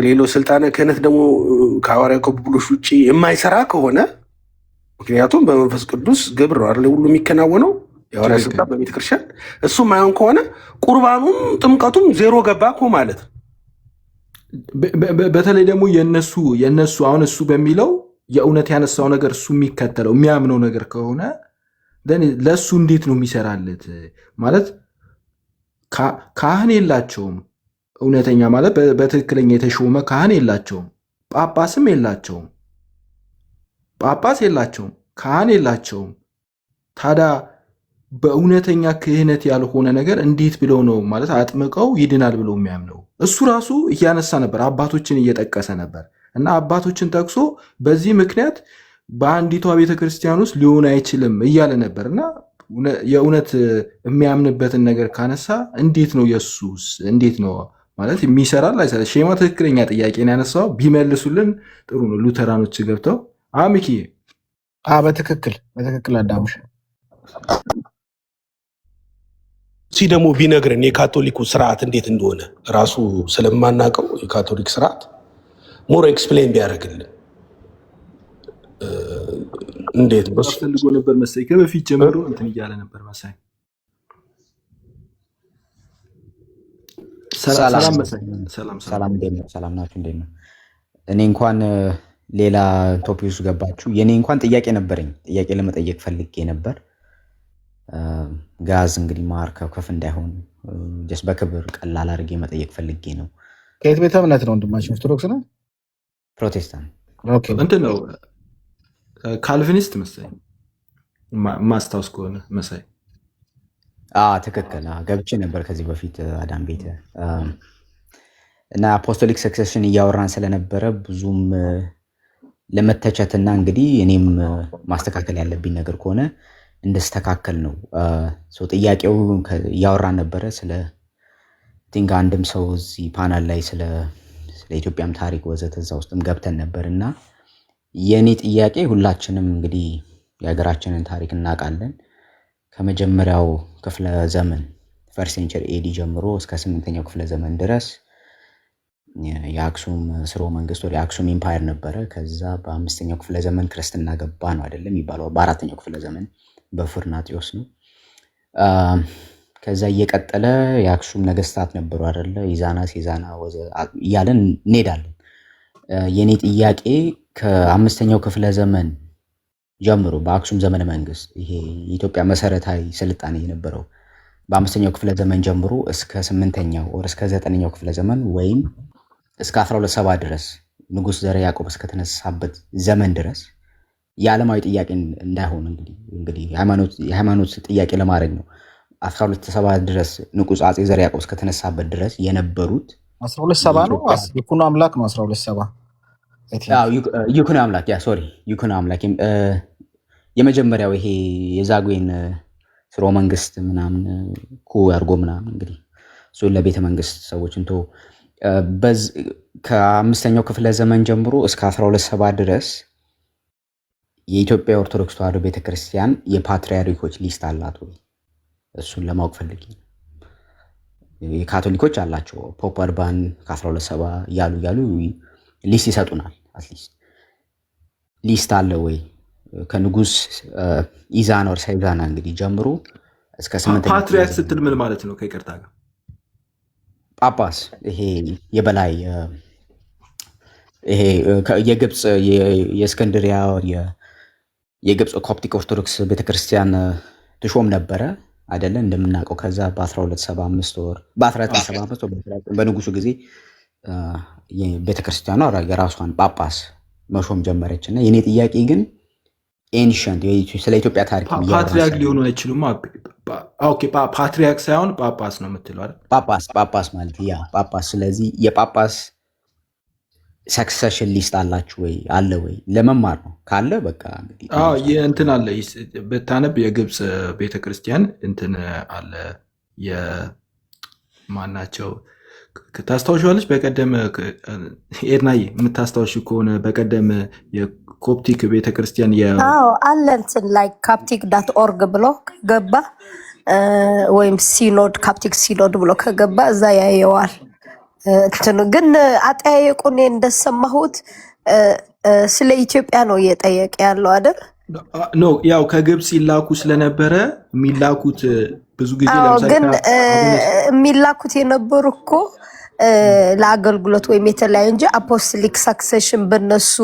ሌሎች ስልጣነ ክህነት ደግሞ ከሐዋርያ ቅብብሎች ውጪ የማይሰራ ከሆነ ምክንያቱም በመንፈስ ቅዱስ ግብር ነው አይደል ሁሉ የሚከናወነው የሐዋርያ ስልጣን በቤተክርስቲያን እሱ ማይሆን ከሆነ ቁርባኑም ጥምቀቱም ዜሮ ገባ እኮ ማለት በተለይ ደግሞ የነሱ አሁን እሱ በሚለው የእውነት ያነሳው ነገር እሱ የሚከተለው የሚያምነው ነገር ከሆነ ለሱ እንዴት ነው የሚሰራለት ማለት ካህን የላቸውም እውነተኛ ማለት በትክክለኛ የተሾመ ካህን የላቸውም ጳጳስም የላቸውም ጳጳስ የላቸውም ካህን የላቸውም ታዲያ በእውነተኛ ክህነት ያልሆነ ነገር እንዴት ብለው ነው ማለት አጥምቀው ይድናል ብለው የሚያምነው እሱ ራሱ እያነሳ ነበር አባቶችን እየጠቀሰ ነበር እና አባቶችን ጠቅሶ በዚህ ምክንያት በአንዲቷ ቤተክርስቲያን ውስጥ ሊሆን አይችልም እያለ ነበር እና የእውነት የሚያምንበትን ነገር ካነሳ እንዴት ነው የሱስ እንዴት ነው ማለት የሚሰራል አይሰራ ሼማ ትክክለኛ ጥያቄን ያነሳው ቢመልሱልን ጥሩ ነው ሉተራኖች ገብተው አሚኪ በትክክል አዳምሽ ደግሞ ቢነግረን የካቶሊኩ ስርዓት እንዴት እንደሆነ ራሱ ስለማናውቀው የካቶሊክ ስርዓት ሞር ኤክስፕሌን ቢያደርግልን እንዴት ነው ፈልጎ ነበር መሰለኝ ከበፊት ጀምሮ እንትን እያለ ነበር መሰለኝ ሰላም ናችሁ እንዴት ነው እኔ እንኳን ሌላ ቶፒክ ውስጥ ገባችሁ የኔ እንኳን ጥያቄ ነበረኝ ጥያቄ ለመጠየቅ ፈልጌ ነበር ጋዝ እንግዲህ ማርከው ከፍ እንዳይሆን ጀስ በክብር ቀላል አድርጌ መጠየቅ ፈልጌ ነው ከየት ቤተ እምነት ነው ወንድማችን ኦርቶዶክስ ነው ፕሮቴስታንት ኦኬ እንትን ነው ካልቪኒስት መሰለኝ ማስታውስ ከሆነ መሳይ ትክክል ገብቼ ነበር ከዚህ በፊት አዳም ቤት እና አፖስቶሊክ ሰክሰሽን እያወራን ስለነበረ ብዙም ለመተቸትና እንግዲህ እኔም ማስተካከል ያለብኝ ነገር ከሆነ እንደስተካከል ነው ጥያቄው እያወራን ነበረ ስለ ቲንክ አንድም ሰው እዚህ ፓናል ላይ ስለ ኢትዮጵያም ታሪክ ወዘተ እዛ ውስጥም ገብተን ነበር እና የኔ ጥያቄ ሁላችንም እንግዲህ የሀገራችንን ታሪክ እናውቃለን። ከመጀመሪያው ክፍለ ዘመን ፈርስት ሴንቸሪ ኤዲ ጀምሮ እስከ 8ኛው ክፍለ ዘመን ድረስ የአክሱም ስርወ መንግስት ወደ አክሱም ኢምፓየር ነበረ። ከዛ በ5ኛው ክፍለ ዘመን ክርስትና ገባ ነው አይደለም የሚባለው። በ4ኛው ክፍለ ዘመን በፍርናጢዮስ ነው። ከዛ እየቀጠለ የአክሱም ነገስታት ነበሩ አይደለ? ኢዛና፣ ሴዛና እያለን እንሄዳለን። የኔ ጥያቄ ከ5ኛው ክፍለ ዘመን ጀምሮ በአክሱም ዘመነ መንግስት ይሄ የኢትዮጵያ መሰረታዊ ስልጣኔ የነበረው በ5ኛው ክፍለ ዘመን ጀምሮ እስከ 8ኛው ወር እስከ 9ኛው ክፍለ ዘመን ወይም እስከ 1270 ድረስ ንጉስ ዘርዓ ያዕቆብ እስከተነሳበት ዘመን ድረስ የዓለማዊ ጥያቄ እንዳይሆን እንግዲህ የሃይማኖት ጥያቄ ለማድረግ ነው። 1270 ድረስ ንጉስ አጼ ዘርዓ ያዕቆብ እስከተነሳበት ድረስ የነበሩት 1270 ነው። ይኩኖ አምላክ ነው 1270 ይኩኖ አምላክ ይኩኖ አምላክ የመጀመሪያው ይሄ የዛጉዌን ስርወ መንግስት ምናምን አድርጎ ምናምን እንግዲህ እሱን ለቤተ መንግስት ሰዎች እንቶ ከ5ኛው ክፍለ ዘመን ጀምሮ እስከ 1270 ድረስ የኢትዮጵያ ኦርቶዶክስ ተዋሕዶ ቤተክርስቲያን የፓትርያርኮች ሊስት አላት ወይ? እሱን ለማወቅ ፈልጌ ነው። የካቶሊኮች አላቸው ፖፕ አርባን ከ1270 እያሉ ሊስት ይሰጡናል። አትሊስት ሊስት አለ ወይ? ከንጉስ ኢዛና ወር ሳይዛና እንግዲህ ጀምሮ እስከ 8 ፓትሪያርክ ስትል ምን ማለት ነው? ከይቅርታ ጋር ጳጳስ ይሄ የበላይ ይሄ የግብጽ የእስክንድሪያ የግብጽ ኮፕቲክ ኦርቶዶክስ ቤተክርስቲያን ትሾም ነበረ አይደለ? እንደምናውቀው ከዛ በ1275 ወር በ1975 በንጉሱ ጊዜ ቤተክርስቲያኗ የራሷን ጳጳስ መሾም ጀመረች እና የኔ ጥያቄ ግን ኤንሸንት ስለ ኢትዮጵያ ታሪክ ፓትሪያርክ ሊሆኑ አይችሉም። ኦኬ ፓትሪያርክ ሳይሆን ጳጳስ ነው የምትለው አይደል? ጳጳስ ማለት ያ ጳጳስ። ስለዚህ የጳጳስ ሰክሰሽን ሊስት አላችሁ ወይ? አለ ወይ? ለመማር ነው ካለ በቃ እንግዲህ እንትን አለ ብታነብ የግብፅ ቤተክርስቲያን እንትን አለ የማናቸው ታስታውሻለች? በቀደም ኤድናዬ የምታስታውሽ ከሆነ በቀደም የኮፕቲክ ቤተክርስቲያን አለ እንትን ላይ ካፕቲክ ዳት ኦርግ ብሎ ከገባ ወይም ሲኖድ ካፕቲክ ሲኖድ ብሎ ከገባ እዛ ያየዋል። እንትኑ ግን አጠያየቁን እንደሰማሁት ስለ ኢትዮጵያ ነው እየጠየቀ ያለው አይደል? ኖ ያው ከግብፅ ይላኩ ስለነበረ የሚላኩት ብዙ ጊዜ ግን የሚላኩት የነበሩ እኮ ለአገልግሎት ወይም የተለያዩ እንጂ አፖስቶሊክ ሳክሴሽን በነሱ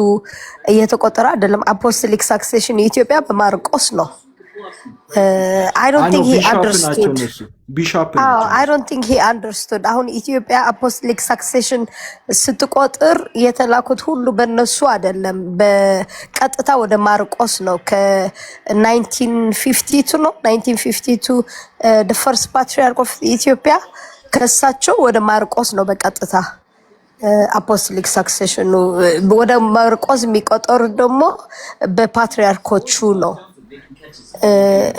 እየተቆጠረ አይደለም። አፖስቶሊክ ሳክሴሽን የኢትዮጵያ በማርቆስ ነው። I don't think he understood. I don't think he understood. አሁን ኢትዮጵያ አፖስቶሊክ ሳክሴሽን ስትቆጥር የተላኩት ሁሉ በነሱ አይደለም፣ በቀጥታ ወደ ማርቆስ ነው። ከ1952 ነው 1952 the first patriarch of ኢትዮጵያ ከሳቸው ወደ ማርቆስ ነው በቀጥታ አፖስቶሊክ ሳክሴሽኑ ወደ ማርቆስ የሚቆጠሩ ደግሞ በፓትሪያርኮቹ ነው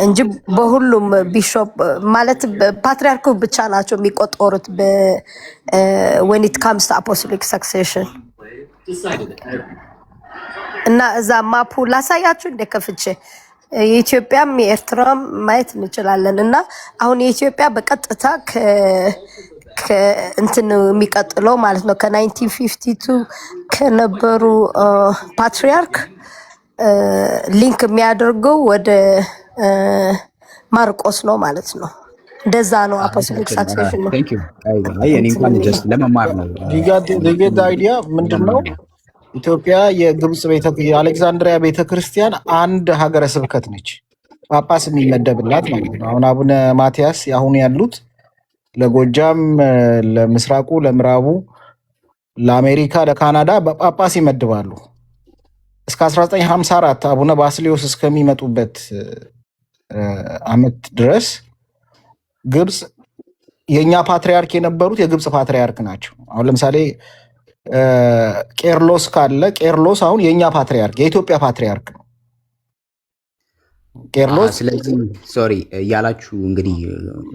እንጂ በሁሉም ቢሾፕ ማለት ፓትሪያርኩ ብቻ ናቸው የሚቆጠሩት when it comes to apostolic succession። እና እዛ ማፑ ላሳያችሁ እንደከፍቼ የኢትዮጵያም የኤርትራም ማየት እንችላለን። እና አሁን የኢትዮጵያ በቀጥታ እንትን የሚቀጥለው ማለት ነው ከ1952 ከነበሩ ፓትሪያርክ ሊንክ የሚያደርገው ወደ ማርቆስ ነው ማለት ነው። እንደዛ ነው አፖስቶሊክ ሳክሴሽን ነው። ለመማር ነው። ዲጌት አይዲያ ምንድነው? ኢትዮጵያ የግብጽ የአሌክዛንድሪያ ቤተክርስቲያን አንድ ሀገረ ስብከት ነች፣ ጳጳስ የሚመደብላት ማለት ነው። አሁን አቡነ ማትያስ አሁን ያሉት ለጎጃም፣ ለምስራቁ፣ ለምዕራቡ፣ ለአሜሪካ፣ ለካናዳ በጳጳስ ይመድባሉ። እስከ 1954 አቡነ ባስልዮስ እስከሚመጡበት አመት ድረስ ግብጽ የኛ ፓትሪያርክ የነበሩት የግብጽ ፓትሪያርክ ናቸው። አሁን ለምሳሌ ቄርሎስ ካለ ቄርሎስ አሁን የኛ ፓትሪያርክ የኢትዮጵያ ፓትሪያርክ ነው። ቄርሎስ ስለዚህ ሶሪ ያላችሁ እንግዲህ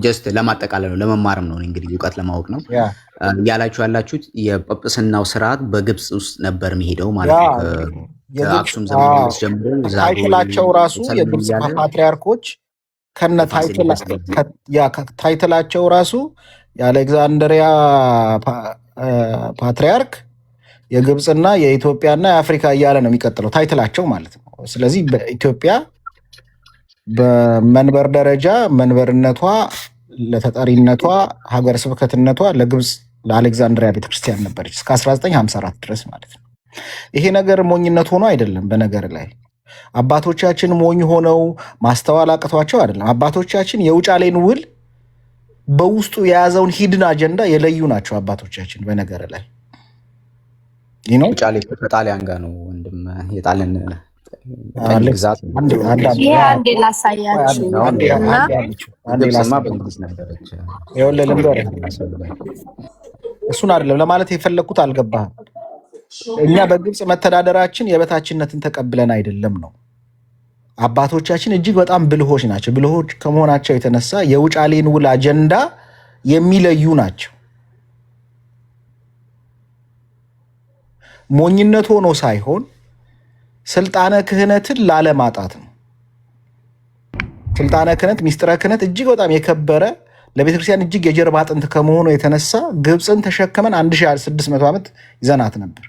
ጀስት ለማጠቃለል ነው ለመማርም ነው እንግዲህ እውቀት ለማወቅ ነው ያላችሁ ያላችሁት የጵጵስናው ስርዓት በግብጽ ውስጥ ነበር የሚሄደው ማለት ነው። ከአክሱም ዘመን ድረስ ጀምሮ ታይትላቸው ራሱ የግብጽ ፓትሪያርኮች ከነ ታይትላቸው ራሱ የአሌክዛንድሪያ ፓትሪያርክ የግብጽና የኢትዮጵያና የአፍሪካ እያለ ነው የሚቀጥለው ታይትላቸው ማለት ነው። ስለዚህ በኢትዮጵያ በመንበር ደረጃ መንበርነቷ ለተጠሪነቷ ሀገረ ስብከትነቷ ለግብጽ ለአሌክዛንድሪያ ቤተክርስቲያን ነበረች እስከ 1954 ድረስ ማለት ነው። ይሄ ነገር ሞኝነት ሆኖ አይደለም። በነገር ላይ አባቶቻችን ሞኝ ሆነው ማስተዋል አቅቷቸው አይደለም። አባቶቻችን የውጫሌን ውል በውስጡ የያዘውን ሂድን አጀንዳ የለዩ ናቸው አባቶቻችን። በነገር ላይ ውጫሌ ከጣሊያን ጋር ነው ወንድም የጣሊያን ግዛት ይሄ አንዴ ላሳያችሁ እሱን አይደለም ለማለት የፈለግኩት አልገባህም። እኛ በግብጽ መተዳደራችን የበታችነትን ተቀብለን አይደለም ነው። አባቶቻችን እጅግ በጣም ብልሆች ናቸው። ብልሆች ከመሆናቸው የተነሳ የውጫሌን ውል አጀንዳ የሚለዩ ናቸው። ሞኝነት ሆኖ ሳይሆን ስልጣነ ክህነትን ላለማጣት ነው። ስልጣነ ክህነት ሚስጥረ ክህነት እጅግ በጣም የከበረ ለቤተክርስቲያን እጅግ የጀርባ አጥንት ከመሆኑ የተነሳ ግብፅን ተሸክመን 1600 ዓመት ይዘናት ነበር።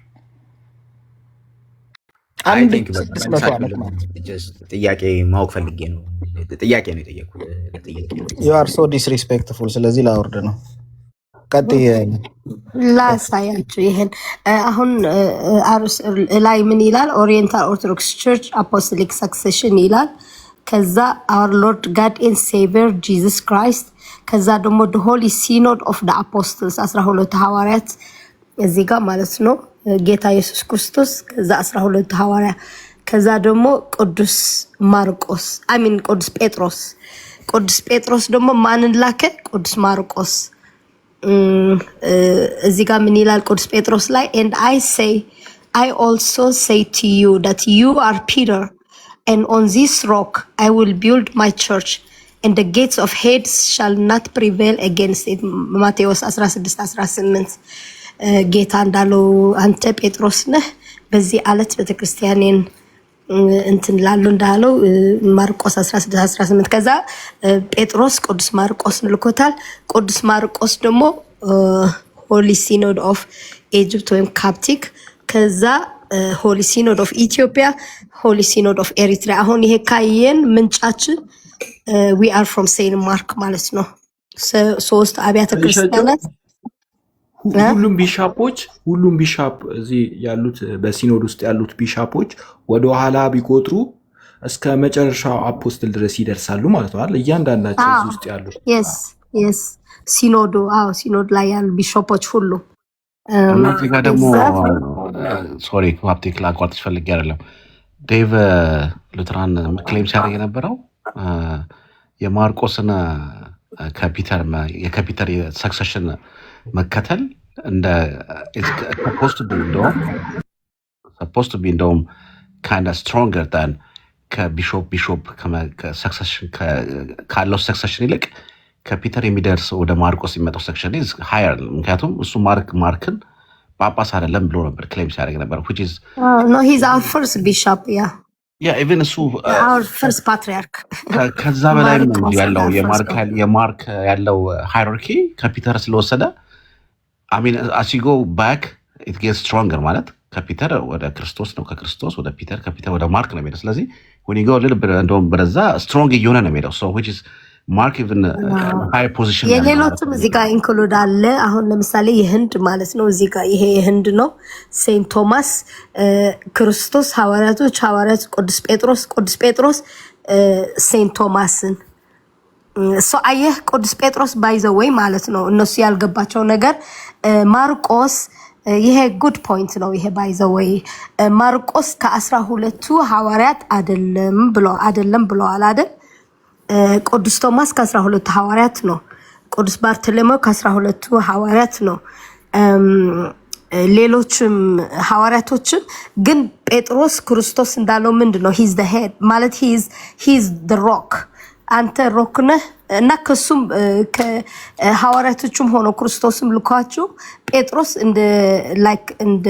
1600 ዓመት ማለት ጥያቄ ማወቅ ፈልጌ ነው። ጥያቄ ነው የጠየኩት። you are so disrespectful። ስለዚህ ላወርድ ነው። ቀጥይ ላሳያችሁ። ይሄን አሁን ላይ ምን ይላል? ኦሪየንታል ኦርቶዶክስ ቸርች አፖስቶሊክ ሰክሴሽን ይላል። ከዛ our Lord God and Savior Jesus Christ ከዛ ደግሞ the Holy Synod of the Apostles 12 ሐዋርያት እዚህ ጋር ማለት ነው ጌታ ኢየሱስ ክርስቶስ ከዛ 12 ሐዋርያ ከዛ ደግሞ ቅዱስ ማርቆስ ቅዱስ ጴጥሮስ ደግሞ ማንን ላከ? ቅዱስ ማርቆስ እዚህ ጋር ምን ይላል? ቅዱስ ጴጥሮስ ላይ and I also say to you that you are Peter and on this rock I will build my church and the gates of Hades shall not prevail against it. ማቴዎስ 16:18 ጌታ እንዳለው አንተ ጴጥሮስ ነህ በዚህ አለት ቤተክርስቲያኔን እንትን ላሉ እንዳለው ማርቆስ 16:18 ከዛ ጴጥሮስ ቅዱስ ማርቆስ ልኮታል። ቅዱስ ማርቆስ ደግሞ ሆሊ ሲኖድ ኦፍ ኢጂፕት ወይም ካፕቲክ ከዛ ሆሊ ሲኖድ ኦፍ ኢትዮጵያ ሆሊ ሲኖድ ኦፍ ኤሪትሪያ። አሁን ይሄ ካየን ምንጫችን we are from Saint Mark ማለት ነው። ሶስት አብያተ ክርስቲያናት ሁሉም ቢሻፕ እዚህ ያሉት በሲኖድ ውስጥ ያሉት ቢሻፖች ወደ ኋላ ቢቆጥሩ እስከ መጨረሻው አፖስትል ድረስ ይደርሳሉ ማለት ነው። እያንዳንዳቸው እዚህ ውስጥ ያሉት yes ሲኖድ ላይ ያሉ ቢሾፖች ሁሉ እነዚህ ጋር ደግሞ ሶሪ ፓፕቲክ ላቋርጥ ፈልጌ አይደለም። ዴቭ ሉትራን ክሌም ሲያደርግ የነበረው የማርቆስን ከፒተር ሰክሰሽን መከተል እንደ supposed to be እንደውም kind of stronger than ከቢሾፕ ሰክሰሽን ካለው ሰክሰሽን ይልቅ ከፒተር የሚደርስ ወደ ማርቆስ የሚመጣው ሰክሰሽን is higher። ምክንያቱም እሱ ማርክን ጳጳስ አይደለም ብሎ ነበር ክሌም ሲያደርግ ነበር which is no he's our first bishop even እሱ our first patriarch ከዛ በላይ ነው ያለው የማርክ ያለው ሃይራርኪ ከፒተር ስለወሰደ I mean as you go back it gets stronger ማለት ከፒተር ወደ ክርስቶስ ነው ከክርስቶስ ወደ ፒተር ከፒተር ወደ ማርክ ነው የሚሄደው። ስለዚህ when you go a little bit እንደውም በዛ ስትሮንግ እየሆነ ነው የሚሄደው so which is ማርክ even high position የሌሎችም እዚህ ጋር ኢንክሉድ አለ። አሁን ለምሳሌ የህንድ ማለት ነው እዚህ ጋር ይሄ የህንድ ነው። ሴንት ቶማስ ክርስቶስ ሐዋርያት ቅዱስ ጴጥሮስ ሴንት ቶማስን አየህ ቅዱስ ጴጥሮስ ባይዘወይ ማለት ነው እነሱ ያልገባቸው ነገር ማርቆስ ይሄ ጉድ ፖይንት ነው። ይሄ ባይዘወይ ማርቆስ ከ12ቱ ሐዋርያት አይደለም ብለዋል አይደል? ቅዱስ ቶማስ ከ12ቱ ሐዋርያት ነው። ቅዱስ ባርተሎሜው ከ12ቱ ሐዋርያት ነው። ሌሎችም ሐዋርያቶችም ግን ጴጥሮስ ክርስቶስ እንዳለው ምንድነው ሂዝ ዘ ሄድ ማለት ሂዝ ዘ ሮክ አንተ ሮክ ነህ እና ከሱም ከሐዋርያቶችም ሆኖ ክርስቶስም ልኳቸው ጴጥሮስ እንደ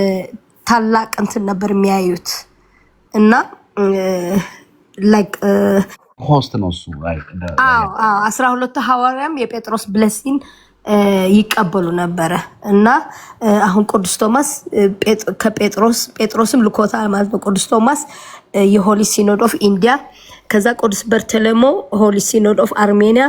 ታላቅ እንትን ነበር የሚያዩት እና ሆስት ነው እሱ 12 ሐዋርያም የጴጥሮስ ብለሲን ይቀበሉ ነበረ እና አሁን ቅዱስ ቶማስ ጴጥሮስም ልኮታል ማለት ነው። ቅዱስ ቶማስ የሆሊ ሲኖድ ኦፍ ኢንዲያ ከዛ ቅዱስ በርተሎሜው ሆሊ ሲኖድ ኦፍ አርሜኒያ